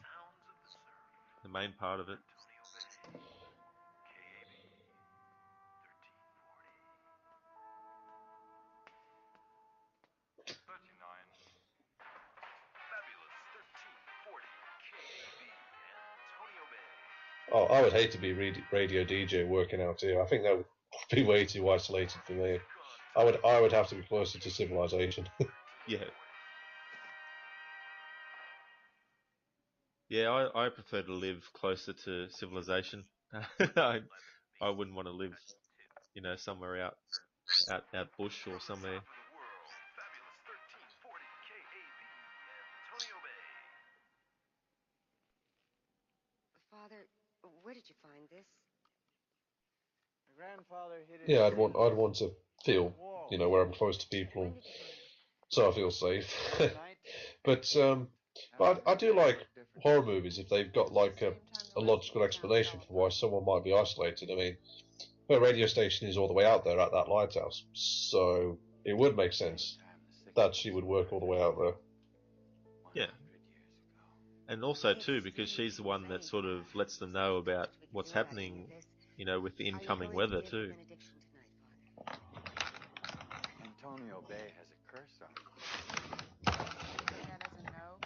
the main part of it. Oh, I would hate to be radio DJ working out here. I think that would be way too isolated for me. I would have to be closer to civilization. Yeah. Yeah, I prefer to live closer to civilization. I wouldn't want to live, you know, somewhere out bush or somewhere. Father, where did you find this? My grandfather hid it. Yeah, I'd want to feel, you know, where I'm close to people, so I feel safe. But I do like horror movies if they've got like a logical explanation for why someone might be isolated. I mean, her radio station is all the way out there at that lighthouse, so it would make sense that she would work all the way out there. Yeah. And also too, because she's the one that sort of lets them know about what's happening, you know, with the incoming weather too. Antonio Bay has a curse on it. That doesn't know.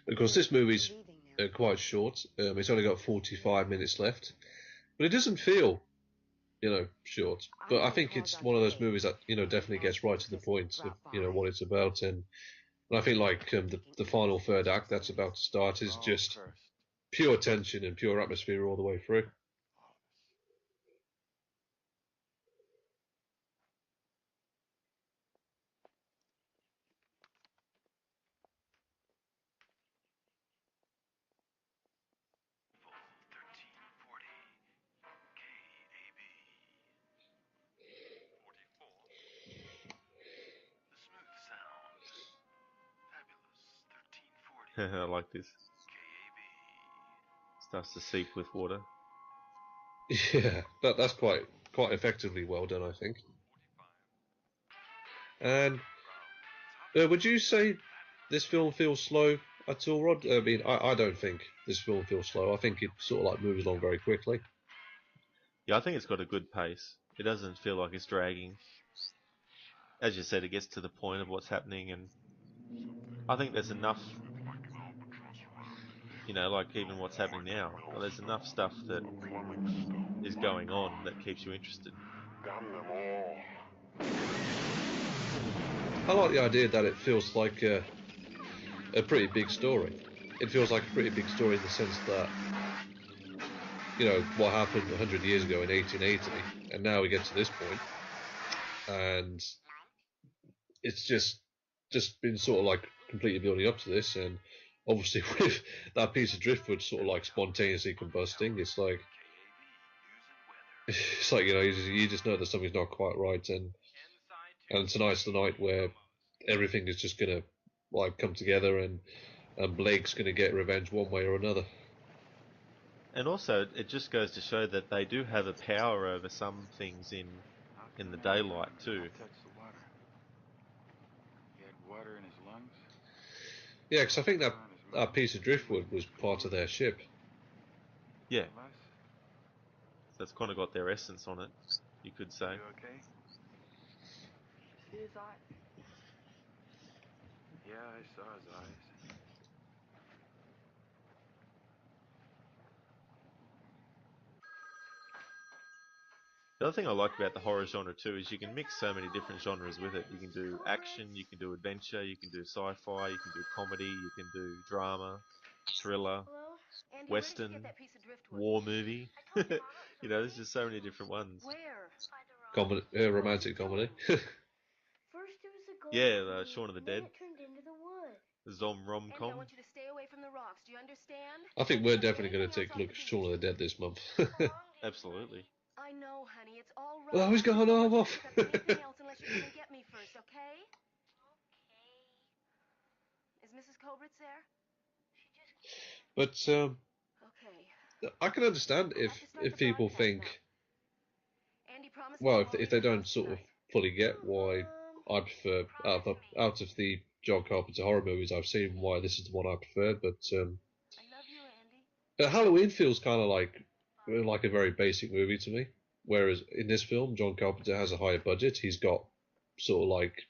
Of course, this movie's quite short. It's only got 45 minutes left, but it doesn't feel, you know, short. But I think it's one of those movies that, you know, definitely gets right to the point of, you know, what it's about. And I feel like the final third act that's about to start is just pure tension and pure atmosphere all the way through. I like this. Starts to seep with water. Yeah, that's quite effectively well done, I think. And would you say this film feels slow at all, Rod? I mean, I don't think this film feels slow. I think it sort of like moves along very quickly. Yeah, I think it's got a good pace. It doesn't feel like it's dragging. As you said, it gets to the point of what's happening, and I think there's enough, like even what's happening now. Well, there's enough stuff that is going on that keeps you interested. I like the idea that it feels like a pretty big story. It feels like a pretty big story in the sense that, what happened 100 years ago in 1880, and now we get to this point, and it's just been sort of like completely building up to this, and obviously with that piece of driftwood sort of like spontaneously combusting, it's like you just know that something's not quite right, and tonight's the night where everything is just gonna like come together, and Blake's gonna get revenge one way or another. And also, it just goes to show that they do have a power over some things in the daylight too. He had water in his lungs. Yeah, because I think that piece of driftwood was part of their ship. Yeah. So it's kind of got their essence on it, you could say. You okay? See his eyes? Yeah, I saw his eyes. The other thing I like about the horror genre too is you can mix so many different genres with it. You can do action, you can do adventure, you can do sci-fi, you can do comedy, you can do drama, thriller, Andy, western, war movie. There's just so many different ones. Comedy, romantic comedy. First it was a gold Yeah, Shaun of the Dead. It turned into the wood. Rom-com. I want you to stay away from the rocks. Do you understand? I think we're definitely going to take a look at Shaun of the Dead this month. Absolutely. I know, honey. It's all right. Well, who's got an arm off? Anything else unless you come and get me first, okay? Is Mrs. Kobritz there? But Okay. I can understand if people think, well, if they don't sort of fully get why I prefer out of the John Carpenter horror movies I've seen, why this is the one I prefer. But Halloween feels kind of like a very basic movie to me. Whereas in this film, John Carpenter has a higher budget. He's got sort of like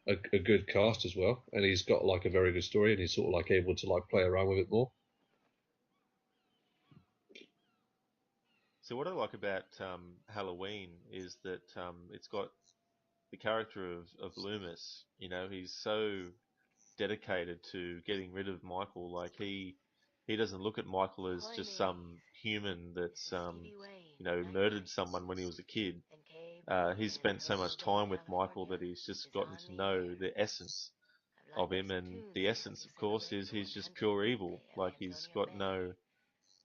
a good cast as well, and he's got like a very good story, and he's sort of like able to like play around with it more. So what I like about Halloween is that it's got the character of Loomis. He's so dedicated to getting rid of Michael. Like he doesn't look at Michael as just some human that's murdered someone when he was a kid. He's spent so much time with Michael that he's just gotten to know the essence of him, and the essence, of course, is he's just pure evil. Like he's got no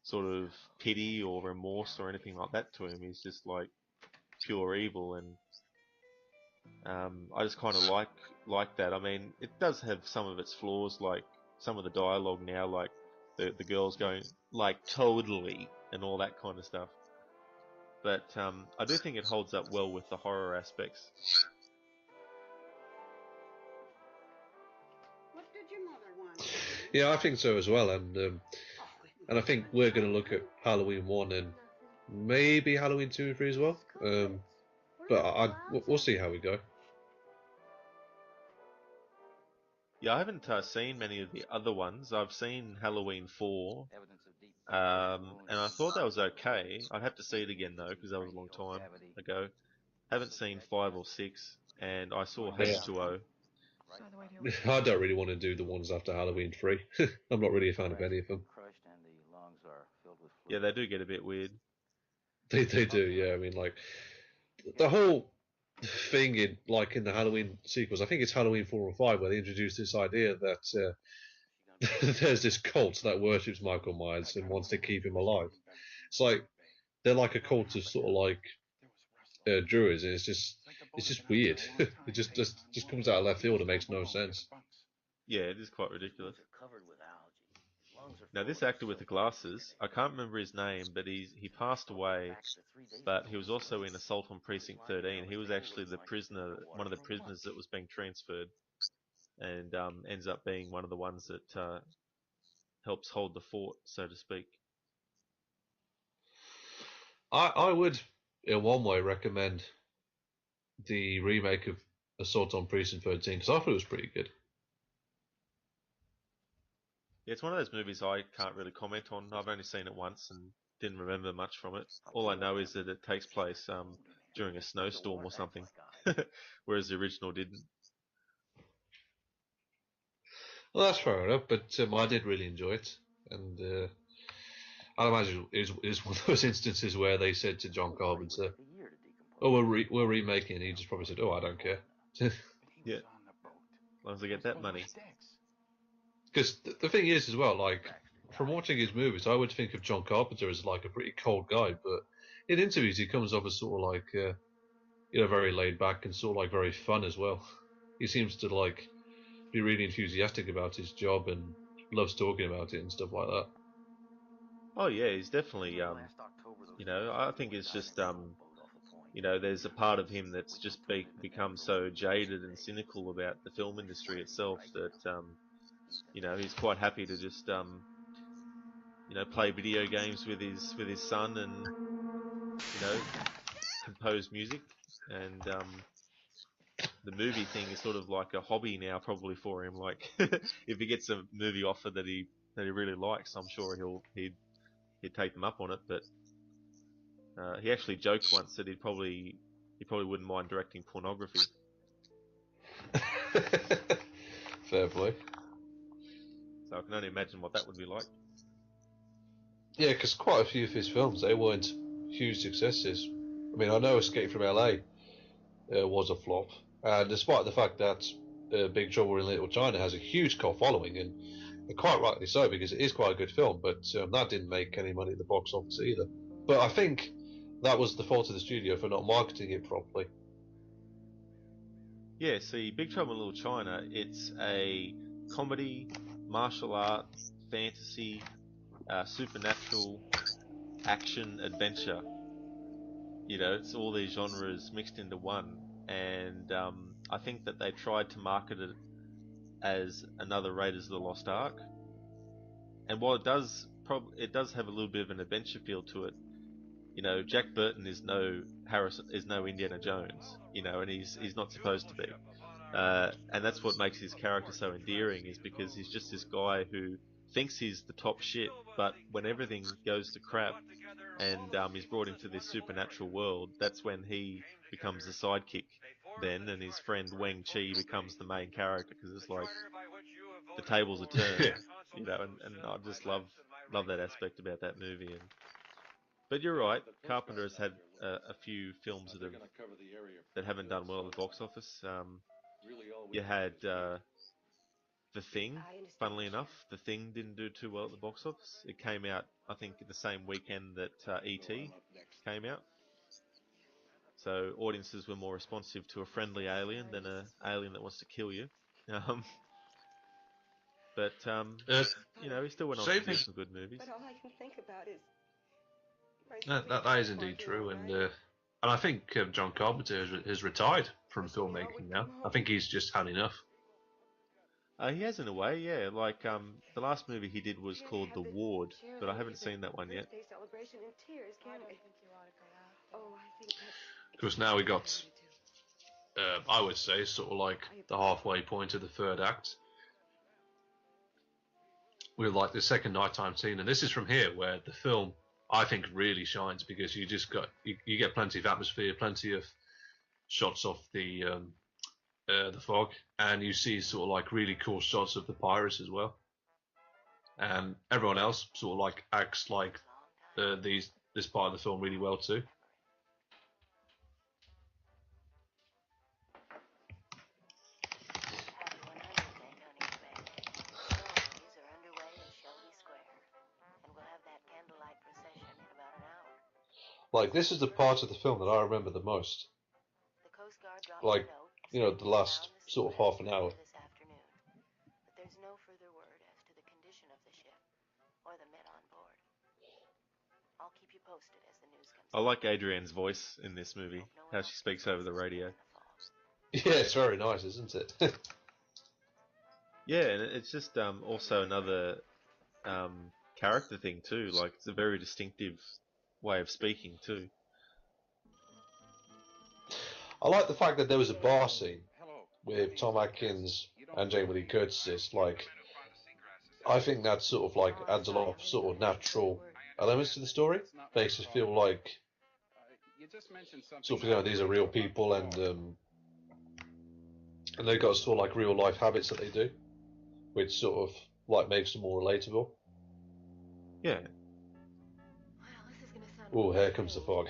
sort of pity or remorse or anything like that to him. He's just like pure evil, and I just kind of like that. I mean, it does have some of its flaws, like some of the dialogue now, like the girls going like totally and all that kind of stuff. But I do think it holds up well with the horror aspects. What did your mother want? Yeah, I think so as well, and I think we're going to look at Halloween 1 and maybe Halloween 2 and 3 as well. But we'll see how we go. Yeah, I haven't seen many of the other ones. I've seen Halloween 4, and I thought that was okay. I'd have to see it again though, because that was a long time ago. Haven't seen 5 or 6, and I saw H2O. I don't really want to do the ones after Halloween 3. I'm not really a fan of any of them. Yeah, they do get a bit weird. They do, yeah. I mean, like the whole thing in the Halloween sequels. I think it's Halloween 4 or 5 where they introduce this idea that there's this cult that worships Michael Myers and wants to keep him alive. It's like they're like a cult of sort of like druids, and it's just weird. It just comes out of left field and makes no sense. Yeah, it is quite ridiculous. Now, this actor with the glasses, I can't remember his name, but he passed away. But he was also in Assault on Precinct 13. He was actually the prisoner, one of the prisoners that was being transferred, and ends up being one of the ones that helps hold the fort, so to speak. I would, in one way, recommend the remake of Assault on Precinct 13 because I thought it was pretty good. Yeah, it's one of those movies I can't really comment on. I've only seen it once and didn't remember much from it. All I know is that it takes place during a snowstorm or something, whereas the original didn't. Well, that's fair enough, but I did really enjoy it, and I imagine it is one of those instances where they said to John Carpenter, "Oh, we're remaking," and he just probably said, "Oh, I don't care." Yeah, as long as I get that money. Because the thing is, as well, like from watching his movies, I would think of John Carpenter as like a pretty cold guy, but in interviews he comes off as sort of like very laid back and sort of like very fun as well. He seems to like be really enthusiastic about his job and loves talking about it and stuff like that. Oh yeah, he's definitely I think it's just there's a part of him that's just become so jaded and cynical about the film industry itself that he's quite happy to just play video games with his son and compose music, and the movie thing is sort of like a hobby now probably for him. Like if he gets a movie offer that he really likes, I'm sure he'd take them up on it. But he actually joked once that he probably wouldn't mind directing pornography. Fair play. So I can only imagine what that would be like. Yeah, because quite a few of his films, they weren't huge successes. I mean, I know Escape from LA was a flop, and despite the fact that Big Trouble in Little China has a huge cult following, and quite rightly so, because it is quite a good film, but that didn't make any money at the box office either. But I think that was the fault of the studio for not marketing it properly. Yeah, see, Big Trouble in Little China, it's a comedy, martial art, fantasy, supernatural, action, adventure. It's all these genres mixed into one. And I think that they tried to market it as another Raiders of the Lost Ark. And while it does have a little bit of an adventure feel to it, Jack Burton is no Indiana Jones, and he's not supposed to be. And that's what makes his character so endearing, is because he's just this guy who thinks he's the top shit, but when everything goes to crap and he's brought into this supernatural world, that's when he becomes the sidekick then, and his friend Wang Chi becomes the main character, because it's like the tables are turned, and I just love that aspect about that movie. But you're right, Carpenter has had a few films that haven't done well at the box office. You had The Thing. Funnily enough, The Thing didn't do too well at the box office. It came out, I think, the same weekend that E.T. came out. So audiences were more responsive to a friendly alien than an alien that wants to kill you. But he still went on to do some good movies. But all I can think about is That is indeed true, and I think John Carpenter has retired from filmmaking now. I think he's just had enough. He has, in a way, yeah. Like the last movie he did was called The Ward, but I haven't seen that one yet. Because now we got, I would say, sort of like the halfway point of the third act. With like the second nighttime scene, and this is from here where the film, I think, really shines, because you just got you get plenty of atmosphere, plenty of shots of the fog, and you see sort of like really cool shots of the pirates as well. And everyone else sort of like acts like this part of the film really well too. Like, this is the part of the film that I remember the most. Like, the last sort of half an hour. ship or the men on board. I'll keep you posted as the news comes I like Adrienne's voice in this movie, how she speaks over the radio. Yeah, it's very nice, isn't it? Yeah, and it's just also another character thing too. Like, it's a very distinctive way of speaking too. I like the fact that there was a bar scene with Tom Atkins and Jamie Lee Curtis. Like, I think that sort of like adds a lot of sort of natural elements to the story. Makes it feel like sort of, you know, these are real people and they've got sort of like real life habits that they do, which sort of like makes them more relatable. Yeah. Oh, here comes the fog.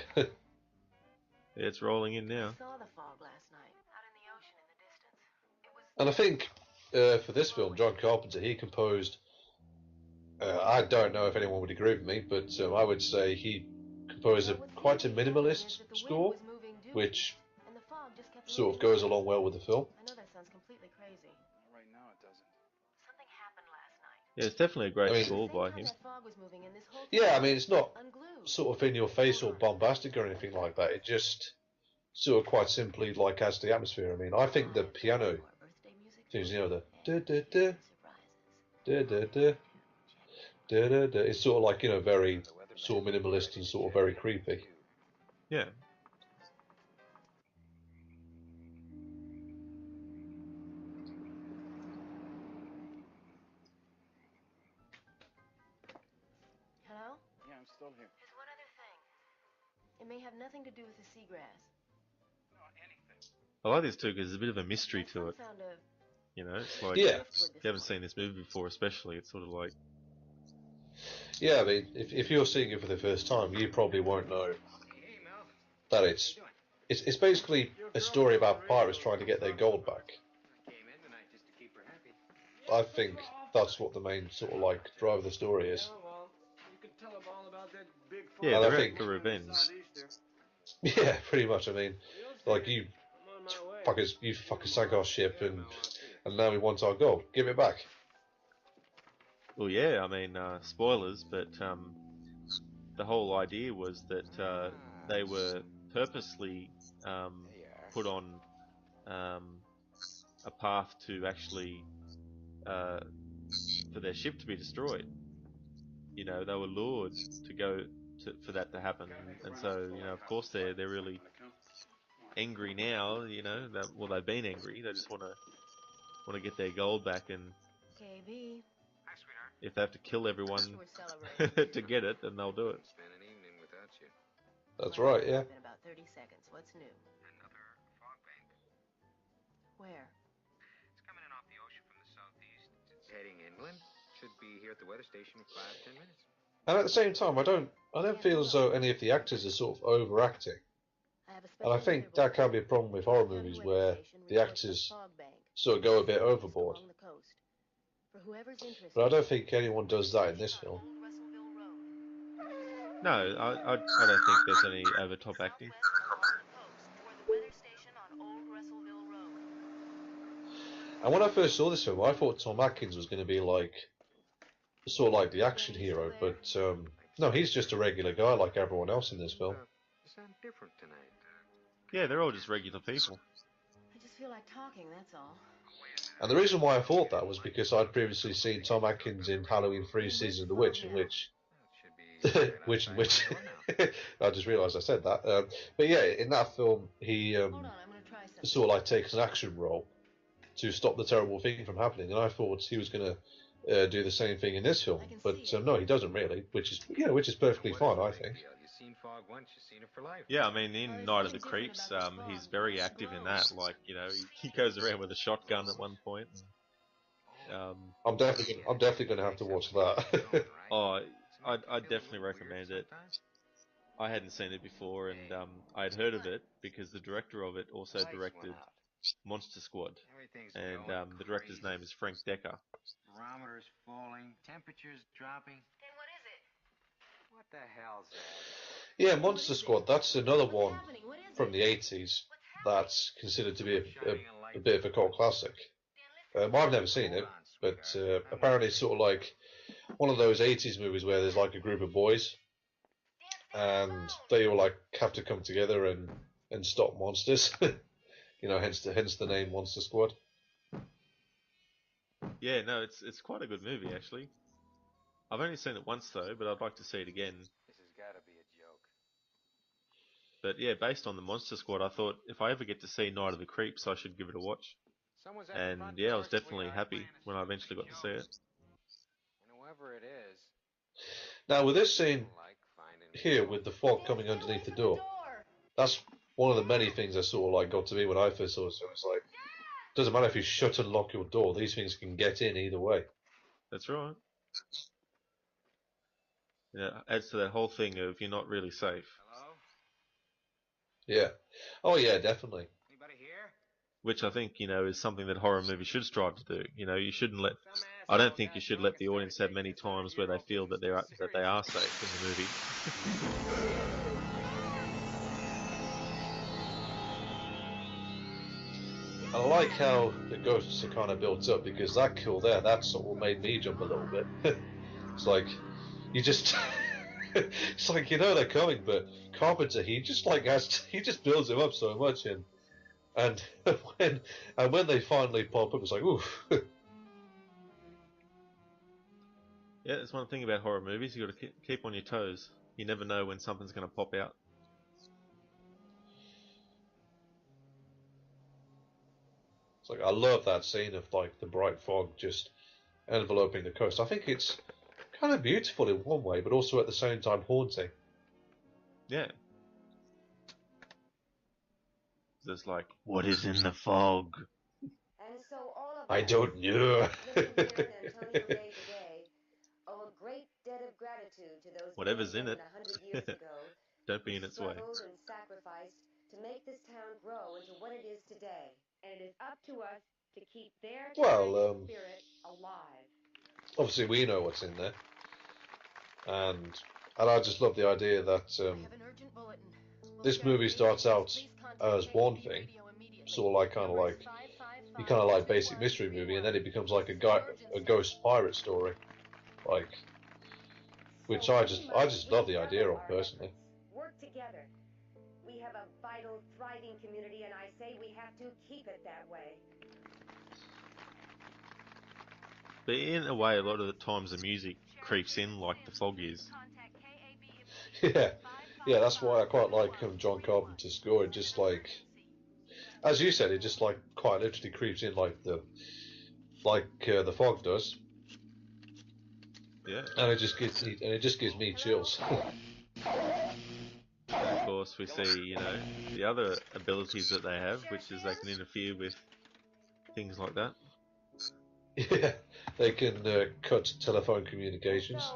Yeah, it's rolling in now. I saw the fog last night, out in the ocean in the distance. And I think for this film, John Carpenter, he composed. I don't know if anyone would agree with me, but I would say he composed quite a minimalist score, which sort of goes along well with the film. I know that sounds completely crazy. Right now it doesn't. Something happened last night. Yeah, it's definitely a great score by him. Yeah, I mean, it's not sort of in your face or bombastic or anything like that. It just sort of quite simply like adds to the atmosphere. I mean, I think the piano things, you know, the da da da da da da da da da, it's sort of like, you know, very sort of minimalist and sort of very creepy. Yeah. Hello? Yeah, I'm still here. There's one other thing. It may have nothing to do with the seagrass. I like this too because there's a bit of a mystery to it. You know, it's like, yeah, if you haven't seen this movie before, especially, it's sort of like... Yeah, I mean, if you're seeing it for the first time, you probably won't know that it's basically a story about pirates trying to get their gold back. I think that's what the main sort of like drive of the story is. Yeah, they're out for revenge. Yeah, pretty much. I mean, like you fuckers sank our ship and now we want our gold. Give it back. Well, yeah, I mean, spoilers, but the whole idea was that they were purposely put on a path to actually for their ship to be destroyed. You know, they were lured to go for that to happen, and so, you know, of course they're really angry now. You know, well, they've been angry. They just want to get their gold back, and KB. if they have to kill everyone to get it, then they'll do it. That's right, yeah. In about 30 seconds. What's new? Another fog bank. Where? It's coming in off the ocean from the southeast. It's heading inland. Should be here at the weather station in 5-10 minutes. And at the same time, I don't feel as though any of the actors are sort of overacting. And I think that can be a problem with horror movies where the actors sort of go a bit overboard. But I don't think anyone does that in this film. No, I don't think there's any over top acting. And when I first saw this film, I thought Tom Atkins was going to be like sort of like the action hero, but no, he's just a regular guy like everyone else in this film. You sound different tonight. Yeah, they're all just regular people. I just feel like talking, that's all. And the reason why I thought that was because I'd previously seen Tom Atkins in Halloween 3 Season of the Witch, in which I just realised I said that. But yeah, in that film, he sort of like takes an action role to stop the terrible thing from happening, and I thought he was going to do the same thing in this film, but no, he doesn't really, which is perfectly fine, I think. You've seen fog once, you've seen it for life. Yeah, I mean, in Night of the Creeps, he's very active in that. Like, you know, he goes around with a shotgun at one point. And, I'm definitely going to have to watch that. oh, I'd definitely recommend it. I hadn't seen it before, and I'd heard of it because the director of it also directed Monster Squad, and the director's name is Frank Decker. Barometer's falling, temperature's dropping. Then what is it? What the hell's that? Yeah, Monster Squad, that's another one from the 80s that's considered to be a bit of a cult classic. I've never seen it, but apparently it's sort of like one of those 80s movies where there's like a group of boys and they all like have to come together and stop monsters. You know, hence the name Monster Squad. Yeah, no, it's quite a good movie actually. I've only seen it once though, but I'd like to see it again. This has got to be a joke. But yeah, based on the Monster Squad, I thought if I ever get to see Night of the Creeps, I should give it a watch. Someone's at the And front yeah, I door, was definitely sweetheart. happy when I eventually got to see it. And whoever it is, Now with this scene like finding here with the fog coming underneath the door, that's one of the many things that sort of like got to me when I first saw it. So it's like, doesn't matter if you shut and lock your door; these things can get in either way. That's right. Yeah, adds to that whole thing of you're not really safe. Hello? Yeah. Oh yeah, definitely. Anybody here? Which I think, is something that horror movies should strive to do. You shouldn't let. I don't think you should let the audience have many times where they feel that they are safe in the movie. I like how the ghosts are kind of built up because that kill there, that sort of made me jump a little bit. It's like you just, it's like they're coming, but Carpenter he just builds them up so much, and when they finally pop up, it's like oof. Yeah, that's one thing about horror movies. You got to keep on your toes. You never know when something's going to pop out. It's like I love that scene of like the bright fog just enveloping the coast. I think it's kind of beautiful in one way, but also at the same time haunting. Yeah. There's like, what is in the fog? And so all of I us don't know. living here in Antonio Bay today owe a great debt of gratitude to those Whatever's brave in men it. 100 years ago Don't be who in its way. struggled and sacrificed to make this town grow into what it is today. And it is up to us to keep their Well, spirit alive. obviously we know what's in there, and I just love the idea that this movie starts out as one thing, sort of like you kind of like basic mystery movie, and then it becomes like a ghost pirate story, like, which I just love the idea of personally. Work together. We have a vital, thriving community, and I say we have to keep it that way. But in a way, a lot of the times the music creeps in like the fog is. Yeah, that's why I quite like John Carpenter's score. It just like, as you said, it just like quite literally creeps in like the fog does. Yeah. And it just gives me chills. And of course, we see the other abilities that they have, which is they can interfere with things like that. Yeah, they can cut telephone communications.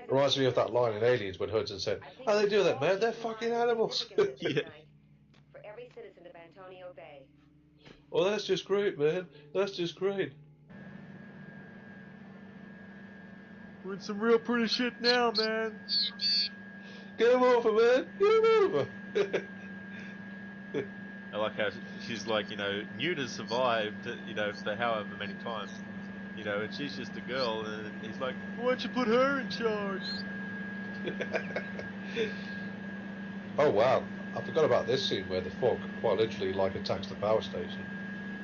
Reminds me of that line in Aliens when Hudson said, "How they do that, man? They're fucking animals." Yeah. For every citizen of Antonio Bay. Oh, that's just great, man. That's just great. We're in some real pretty shit now, man. Get him over, man. Get him over. I like how she's like, Newt has survived, for however many times, and she's just a girl, and he's like, why don't you put her in charge? Oh wow, I forgot about this scene where the fog quite literally like attacks the power station.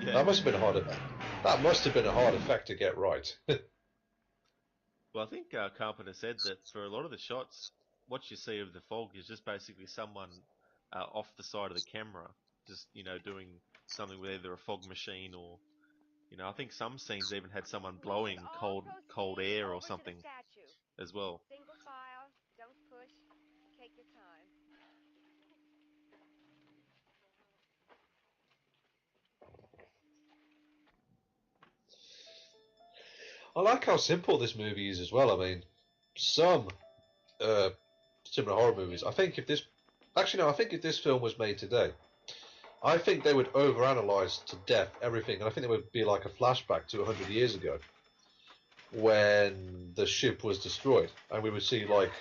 Yeah. That must have been a hard effect to get right. Well, I think Carpenter said that for a lot of the shots, what you see of the fog is just basically someone off the side of the camera, just doing something with either a fog machine or, I think some scenes even had someone blowing cold air or something as well. Single file, don't push, take your time. I like how simple this movie is as well. I mean, some similar horror movies. I think if this film was made today, I think they would overanalyze to death everything, and I think there would be like a flashback to 100 years ago when the ship was destroyed, and we would see like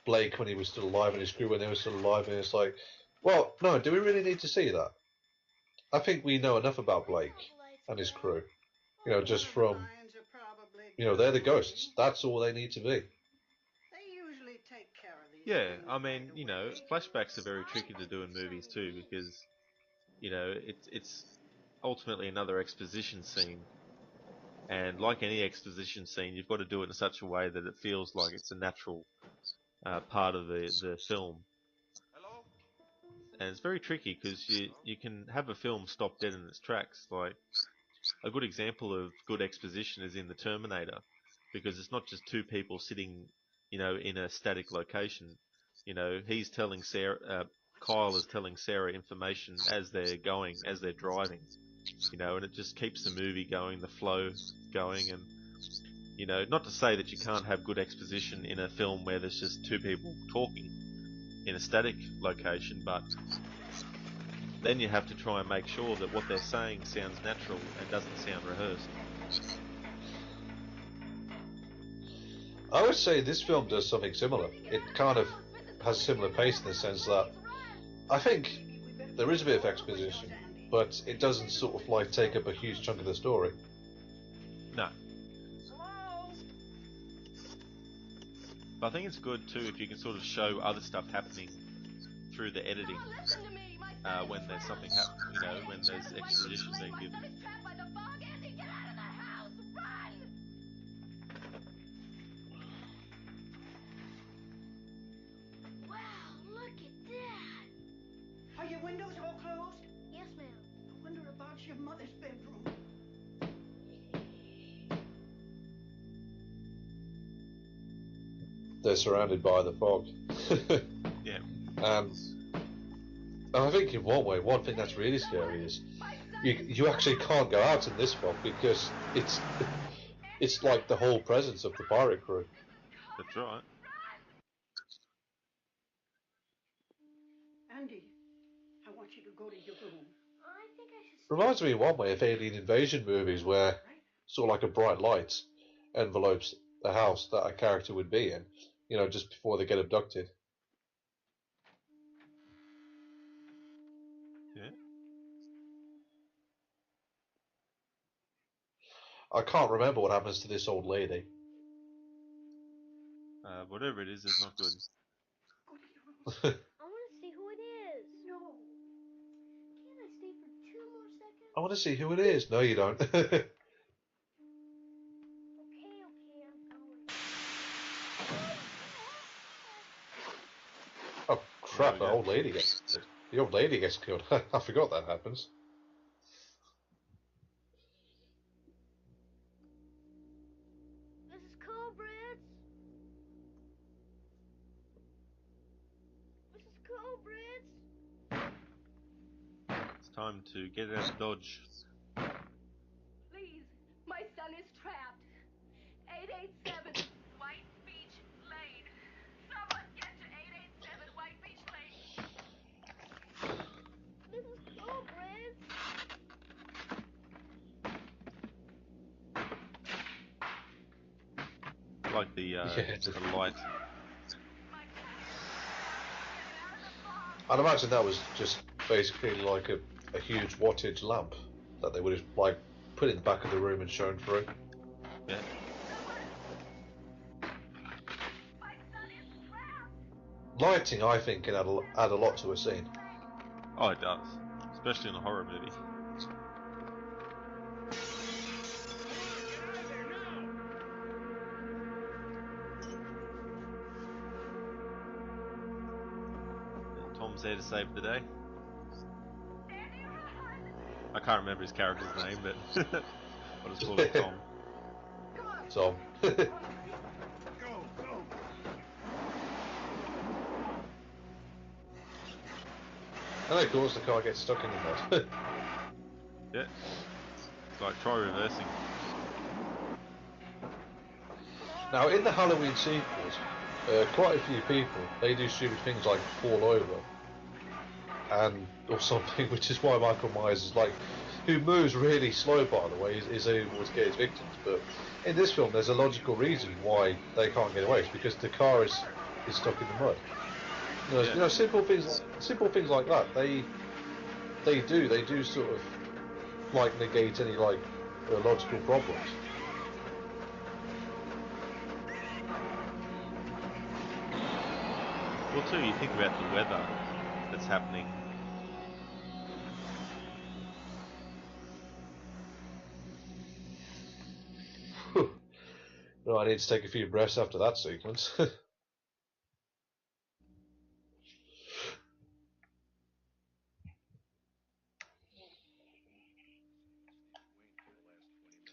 Blake when he was still alive and his crew when they were still alive, and it's like, well, no, do we really need to see that? I think we know enough about Blake and his crew, just from You know, they're the ghosts. That's all they need to be. They usually take care of these Yeah, things I mean, right you know, away. flashbacks are very tricky to do in movies too because, you know, it's ultimately another exposition scene, and like any exposition scene, you've got to do it in such a way that it feels like it's a natural part of the film. And it's very tricky because you can have a film stop dead in its tracks. Like a good example of good exposition is in The Terminator, because it's not just two people sitting, you know, in a static location. You know, he's telling Sarah, Kyle is telling Sarah information as they're going, as they're driving. You know, and it just keeps the movie going, the flow going, and you know, not to say that you can't have good exposition in a film where there's just two people talking in a static location, but then you have to try and make sure that what they're saying sounds natural and doesn't sound rehearsed. I would say this film does something similar. It kind of has a similar pace in the sense that I think there is a bit of exposition, but it doesn't sort of like take up a huge chunk of the story. No. But I think it's good too if you can sort of show other stuff happening through the editing when there's something happening, you know, when there's exposition being given. Wow, look at that. Are your windows all closed? Yes, ma'am. I wonder about your mother's bedroom. They're surrounded by the fog. Yeah. And I think in one thing that's really scary is you actually can't go out in this fog because it's like the whole presence of the pirate crew. That's right. Andy, I want you to go to your room. I think I should. Reminds me in one way of alien invasion movies where sort of like a bright light envelopes the house that a character would be in, you know, just before they get abducted. Yeah. I can't remember what happens to this old lady. Whatever it is not good. I want to see who it is. No. Can't I stay for 2 more seconds? I want to see who it is. No, you don't. Okay, I'm going. Oh crap! The old lady gets killed. The old lady gets killed. I forgot that happens. Mrs. Culbritz. Mrs. Culbritz. It's time to get out of Dodge. Please, my son is trapped. 887 White Beach Lane. Someone get to 887 White Beach Lane. Mrs. Culbritz. Like the light. I'd imagine that was just basically like a huge wattage lamp that they would have like put in the back of the room and shown through. Yeah. Lighting, I think, can add a lot to a scene. Oh, it does, especially in a horror movie. Tom's there to save the day. I can't remember his character's name, but I'll just call him Tom. Tom. And of course the car gets stuck in the mud. Yeah. It's like, try reversing. Now, in the Halloween sequels, quite a few people, they do stupid things like fall over or something, which is why Michael Myers is like, who moves really slow, by the way, is able to get his victims. But in this film, there's a logical reason why they can't get away. It's because the car is stuck in the mud. You know, simple things like that. They do sort of like negate any like logical problems. Well, too, you think about the weather that's happening. No, I need to take a few breaths after that sequence.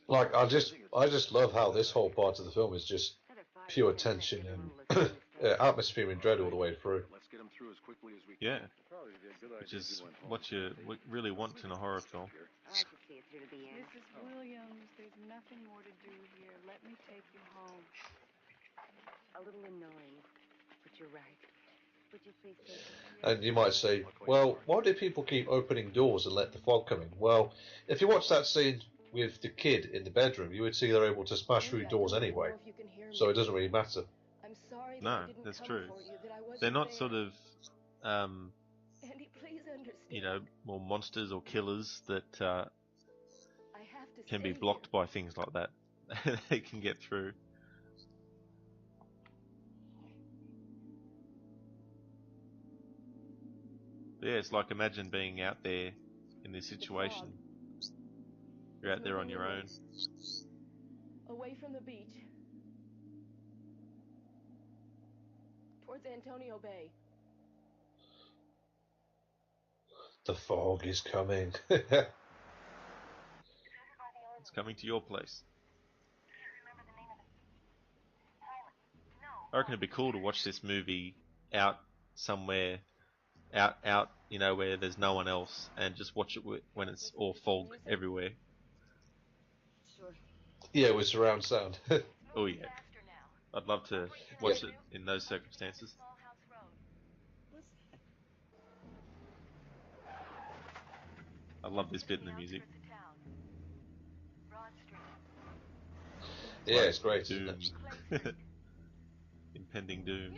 Like, I just love how this whole part of the film is just pure tension and atmosphere and dread all the way through. Yeah, which is what you really want in a horror film. Mrs. Williams, there's nothing more to do here. Let me take you home. A little annoying, but you're right. Would you please take me? And you might say, well, why do people keep opening doors and let the fog come in? Well, if you watch that scene with the kid in the bedroom, you would see they're able to smash through doors anyway. So it doesn't really matter. I'm sorry that No, I didn't that's come true. for you, that I wasn't They're not there. sort of, Andy, please understand. you know, more monsters or killers that I have to can be stay blocked by things like that. They can get through. But yeah, it's like imagine being out there in this situation. You're out there on your own. Away from the beach. Towards Antonio Bay. The fog is coming. It's coming to your place. I reckon it'd be cool to watch this movie out somewhere, out, you know, where there's no one else, and just watch it when it's all fog everywhere. Sure. Yeah, with surround sound. Oh yeah, I'd love to watch it in those circumstances. I love this bit in the music. Yeah, it's great, isn't Doom. it? Impending doom.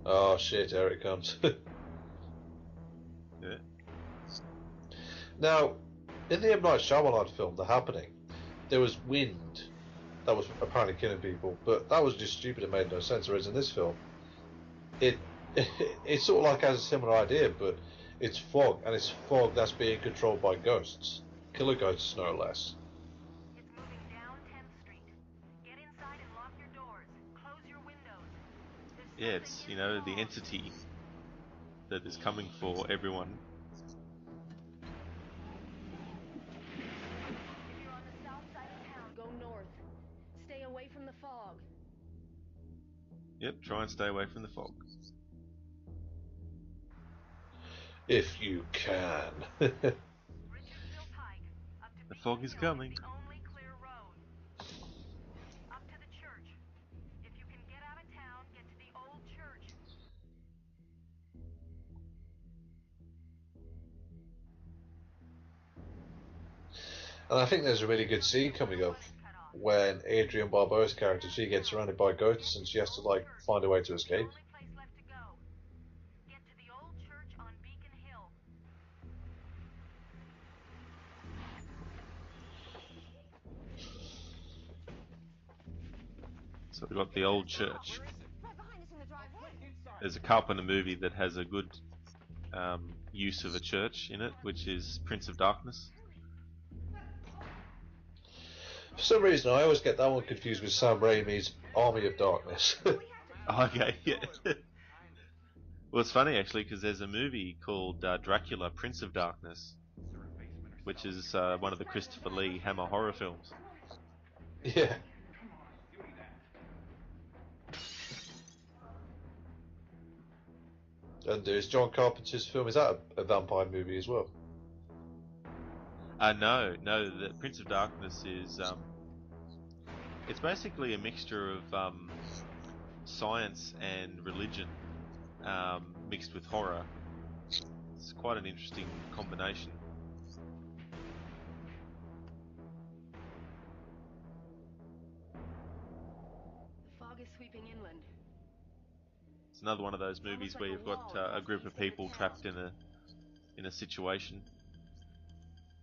Oh shit, here it comes. Yeah. Now, in the M. Night Shyamalan film, The Happening, there was wind that was apparently killing people, but that was just stupid. It made no sense. Whereas in this film, it it sort of like has a similar idea, but it's fog, and it's fog that's being controlled by ghosts, killer ghosts, no less. Yeah, it's, you know, the entity that is coming for everyone. If you're on the south side of town, go north. Stay away from the fog. Yep, try and stay away from the fog. If you can. The fog is coming. And I think there's a really good scene coming up when Adrienne Barbeau's character, she gets surrounded by ghosts and she has to like find a way to escape. So we've got the old church. There's a Carpenter movie that has a good use of a church in it, which is Prince of Darkness. For some reason, I always get that one confused with Sam Raimi's Army of Darkness. Okay, yeah. Well, it's funny actually because there's a movie called Dracula, Prince of Darkness, which is one of the Christopher Lee Hammer horror films. Yeah. And there's John Carpenter's film. Is that a vampire movie as well? No, the Prince of Darkness is it's basically a mixture of science and religion mixed with horror. It's quite an interesting combination. The fog is sweeping inland. It's another one of those movies where you've got a group of people trapped in a situation.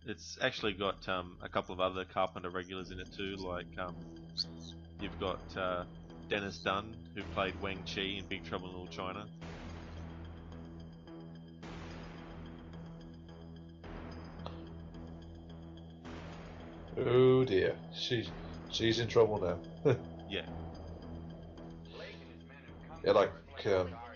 It's actually got a couple of other Carpenter regulars in it too, like you've got Dennis Dunn, who played Wang Chi in Big Trouble in Little China. Oh dear, she's in trouble now. Yeah. Yeah, like What journal? I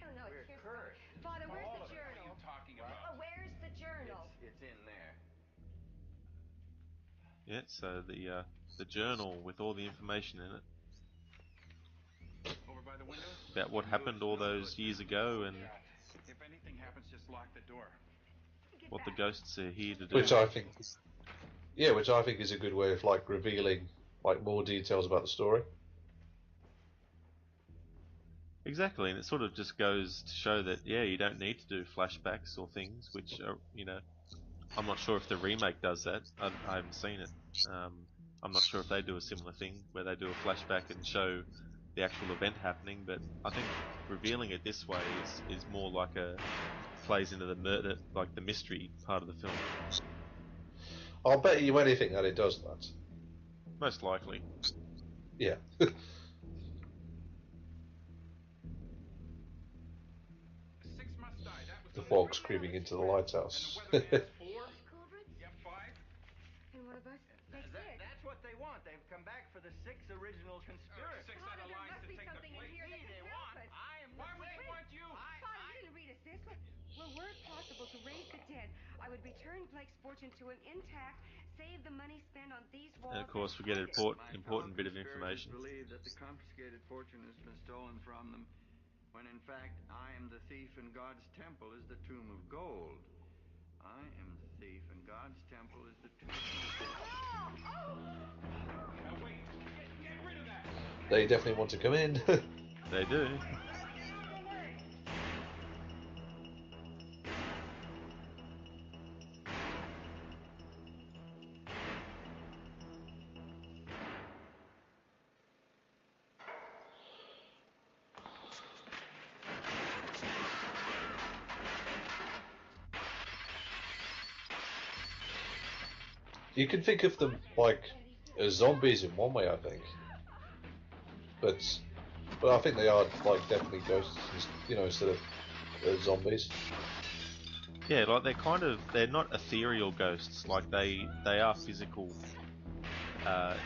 don't know. We're Here's cursed. Father, where's All the of it. journal? What are you talking about? Where's the journal? It's in there. Yeah, so the journal with all the information in it Over by the windows? about what happened all those years ago and If anything happens, just lock the door. what the ghosts are here to do. Which I think is a good way of like revealing like more details about the story. Exactly, and it sort of just goes to show that, yeah, you don't need to do flashbacks or things, which are, I'm not sure if the remake does that. I haven't seen it. I'm not sure if they do a similar thing where they do a flashback and show the actual event happening, but I think revealing it this way is more like plays into the murder, like the mystery part of the film. I'll bet you anything that it does that. Most likely. Yeah. The fog's creeping into the lighthouse. And one of us takes six. That's what they want. They've come back for the 6 original conspirators. Father, there must be something in here that can help us. I am Why would they want you? Father, you didn't read us this. Were it possible to raise the dead, I would return Blake's fortune to him intact, save the money spent on these walls. And of course, we get an important bit of information. Believe that the confiscated fortune has been stolen from them, when in fact I am the thief and God's temple is the tomb of gold. I am the thief and God's temple is the tomb of gold. Now wait, get rid of that. They definitely want to come in. They do. You can think of them like as zombies in one way, I think, but I think they are like definitely ghosts, instead of zombies. Yeah, like they're not ethereal ghosts. Like they are physical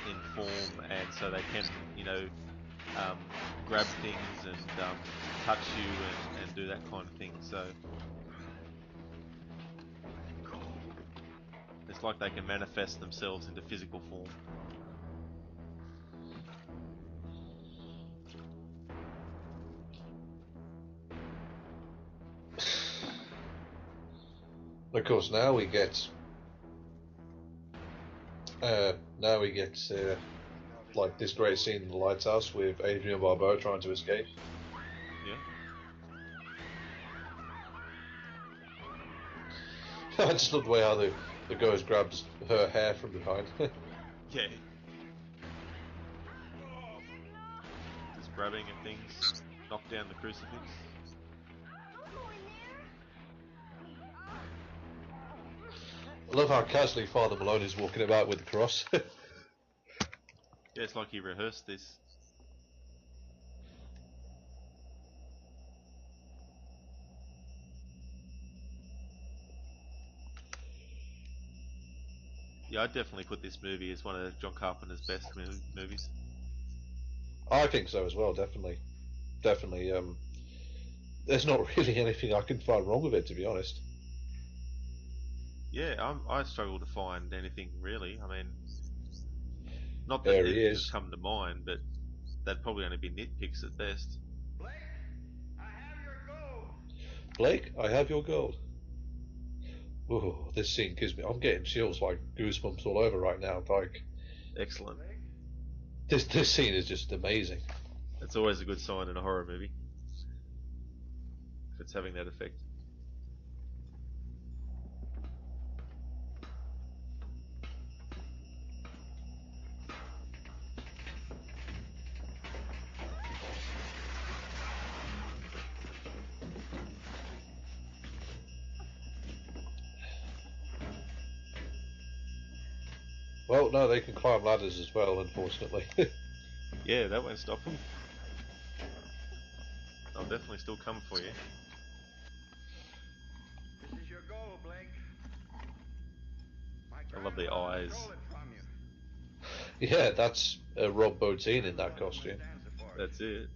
in form, and so they can grab things and touch you and do that kind of thing. So it's like they can manifest themselves into physical form. Of course, now we get like this great scene in the lighthouse with Adrian Barbeau trying to escape. Yeah. I just love the way how the ghost grabs her hair from behind. Yeah. Just grabbing at things, knock down the crucifix. I love how casually Father Malone is walking about with the cross. Yeah, it's like he rehearsed this. Yeah, I'd definitely put this movie as one of John Carpenter's best movies. I think so as well, definitely. There's not really anything I can find wrong with it, to be honest. Yeah, I struggle to find anything really. I mean, not that anything has come to mind, but that'd probably only be nitpicks at best. Blake, I have your gold. Ooh, this scene gives me... I'm getting chills, like goosebumps all over right now. Like, excellent. This scene is just amazing. It's always a good sign in a horror movie if it's having that effect. Well, no, they can climb ladders as well, unfortunately. Yeah, that won't stop them. I'll definitely still come for you. This is your goal, Blake. I love the eyes. Stole it from you. Yeah, that's Rob Bottin in that costume. That's it.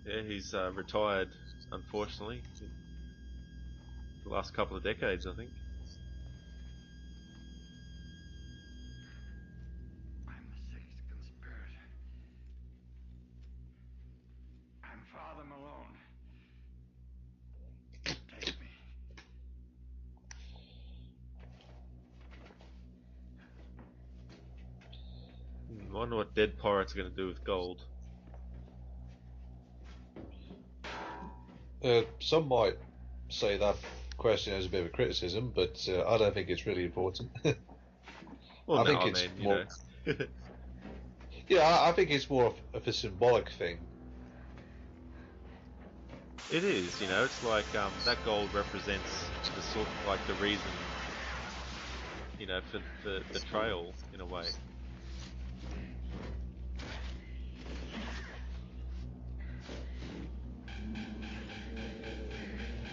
Yeah, he's retired, unfortunately. The last couple of decades, I think. I'm the sixth conspirator. I'm Father Malone. Take me. I wonder what dead pirates are going to do with gold. Some might say that question as a bit of a criticism, but I don't think it's really important. Well, I no, think it's you more. know. Yeah, I think it's more of a symbolic thing. It is, you know. It's like that gold represents the sort, like the reason, you know, for the trail in a way.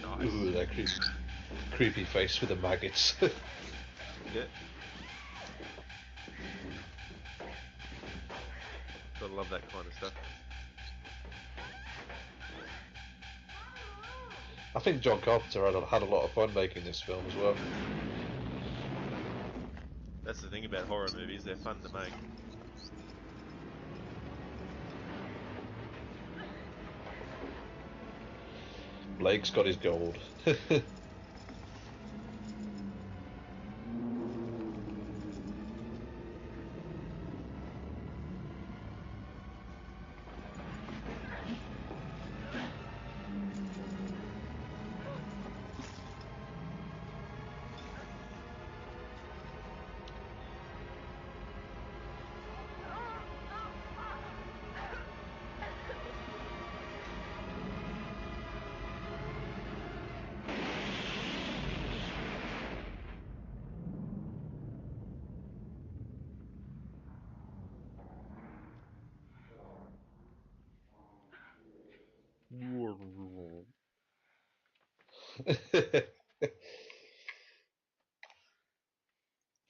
Nice. Ooh, that creepy face with the maggots. Yeah. Gotta love that kind of stuff. I think John Carpenter had a lot of fun making this film as well. That's the thing about horror movies, they're fun to make. Blake's got his gold.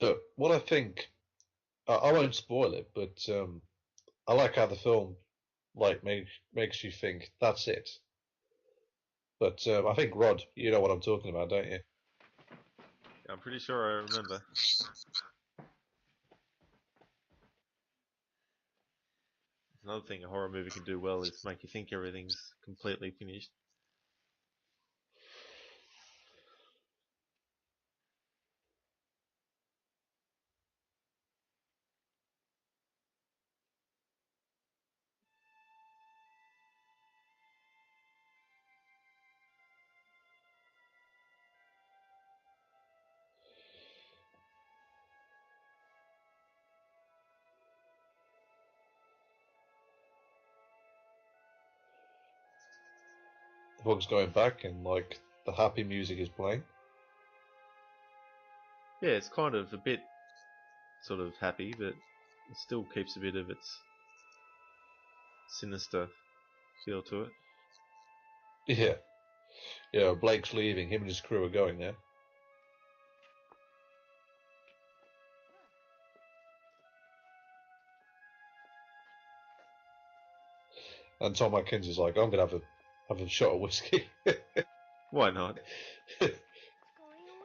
But what I think, I won't spoil it, but I like how the film like makes you think that's it. But I think Rod, you know what I'm talking about, don't you? I'm pretty sure I remember. Another thing a horror movie can do well is make you think everything's completely finished. The fog's going back and like the happy music is playing. Yeah, it's kind of a bit sort of happy, but it still keeps a bit of its sinister feel to it. Yeah. Yeah, Blake's leaving, him and his crew are going now. And Tom Atkins is like, I'm gonna have a shot of whiskey. Why not?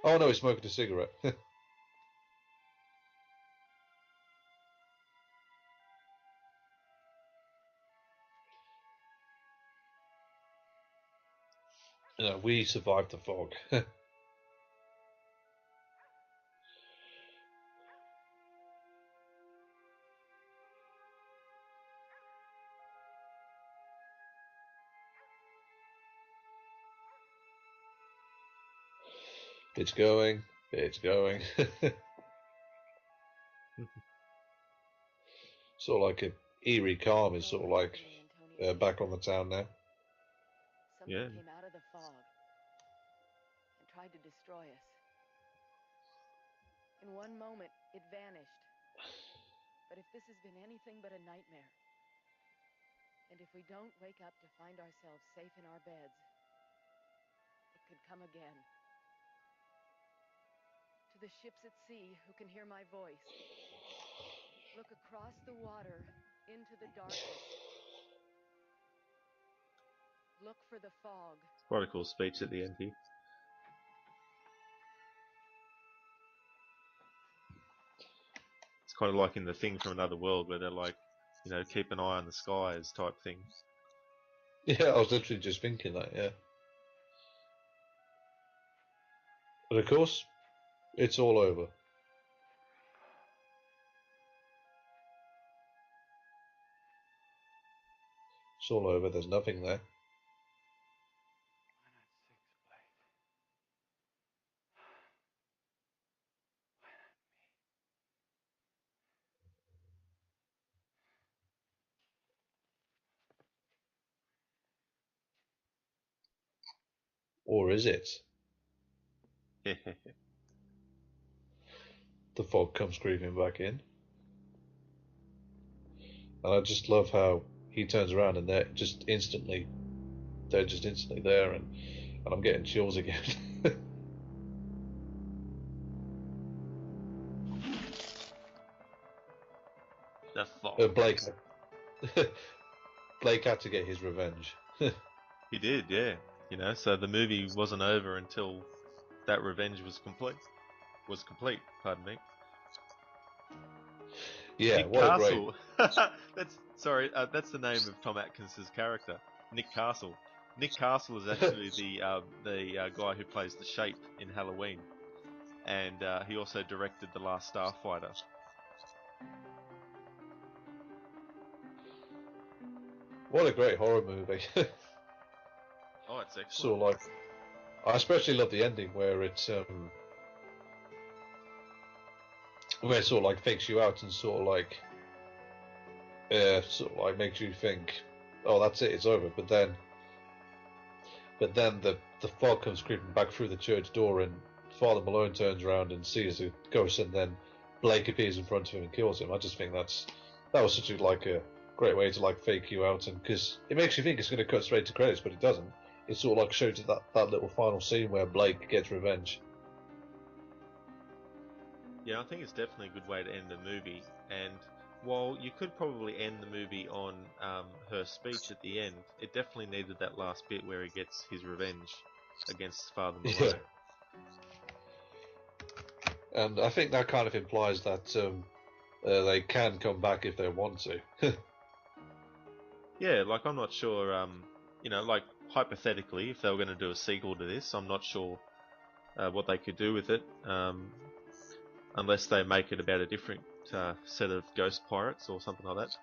Oh no, he's smoking a cigarette. We survived the fog. It's going. It's going. Sort of like an eerie calm is sort of like back on the town now. Something came out of the fog and tried to destroy us. In one moment, it vanished. But if this has been anything but a nightmare, and if we don't wake up to find ourselves safe in our beds, it could come again. To the ships at sea who can hear my voice, look across the water into the darkness. Look for the fog. Quite a cool speech at the end here. It's kind of like in The Thing from Another World, where they're like, you know, keep an eye on the skies type thing. Yeah, I was literally just thinking that, yeah. But of course, it's all over. It's all over, there's nothing there. Or is it? The fog comes creeping back in. And I just love how he turns around and they're just instantly there, and I'm getting chills again. The fog. Blake had to get his revenge. He did, yeah. You know, so the movie wasn't over until that revenge was complete. Pardon me. Yeah, Nick what Castle. a great. That's the name of Tom Atkins's character, Nick Castle. Nick Castle is actually the guy who plays the Shape in Halloween, and he also directed The Last Starfighter. What a great horror movie. Oh, it's excellent. Sort of like, I especially love the ending where it sort of like fakes you out and sort of like makes you think, oh, that's it, it's over. But then the fog comes creeping back through the church door, and Father Malone turns around and sees the ghost, and then Blake appears in front of him and kills him. I just think that was such a great way to like fake you out, and because it makes you think it's going to cut straight to credits, but it doesn't. It sort of like shows that little final scene where Blake gets revenge. Yeah, I think it's definitely a good way to end the movie. And while you could probably end the movie on her speech at the end, it definitely needed that last bit where he gets his revenge against Father Malone. Yeah. And I think that kind of implies that they can come back if they want to. Yeah, like I'm not sure, you know, like hypothetically, if they were going to do a sequel to this, I'm not sure what they could do with it, unless they make it about a different set of ghost pirates or something like that.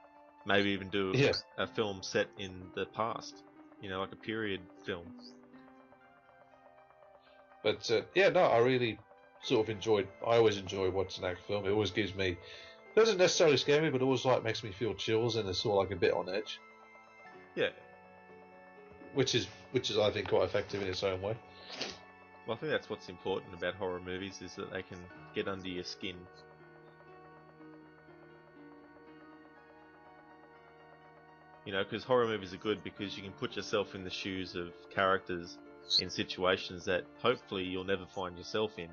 Maybe even do a film set in the past, you know, like a period film. But yeah, no, I really sort of I always enjoy watching an action film. It always gives me, doesn't necessarily scare me, but it always like makes me feel chills and it's sort of like a bit on edge. Yeah. Which is I think quite effective in its own way. Well, I think that's what's important about horror movies, is that they can get under your skin. You know, because horror movies are good because you can put yourself in the shoes of characters in situations that hopefully you'll never find yourself in,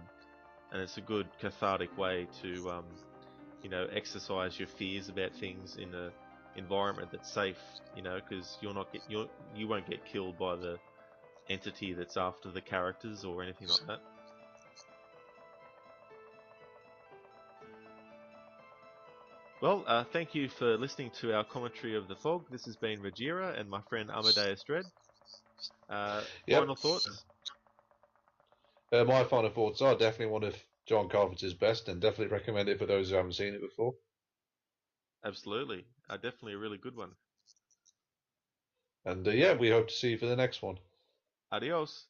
and it's a good cathartic way to, you know, exercise your fears about things in a environment that's safe. You know, because you won't get killed by the entity that's after the characters or anything like that. Well, thank you for listening to our commentary of The Fog. This has been Rojira and my friend Amadeus Dredd. Final thoughts? My final thoughts are definitely one of John Carpenter's best, and definitely recommend it for those who haven't seen it before. Absolutely. Definitely a really good one. And yeah, we hope to see you for the next one. Adios.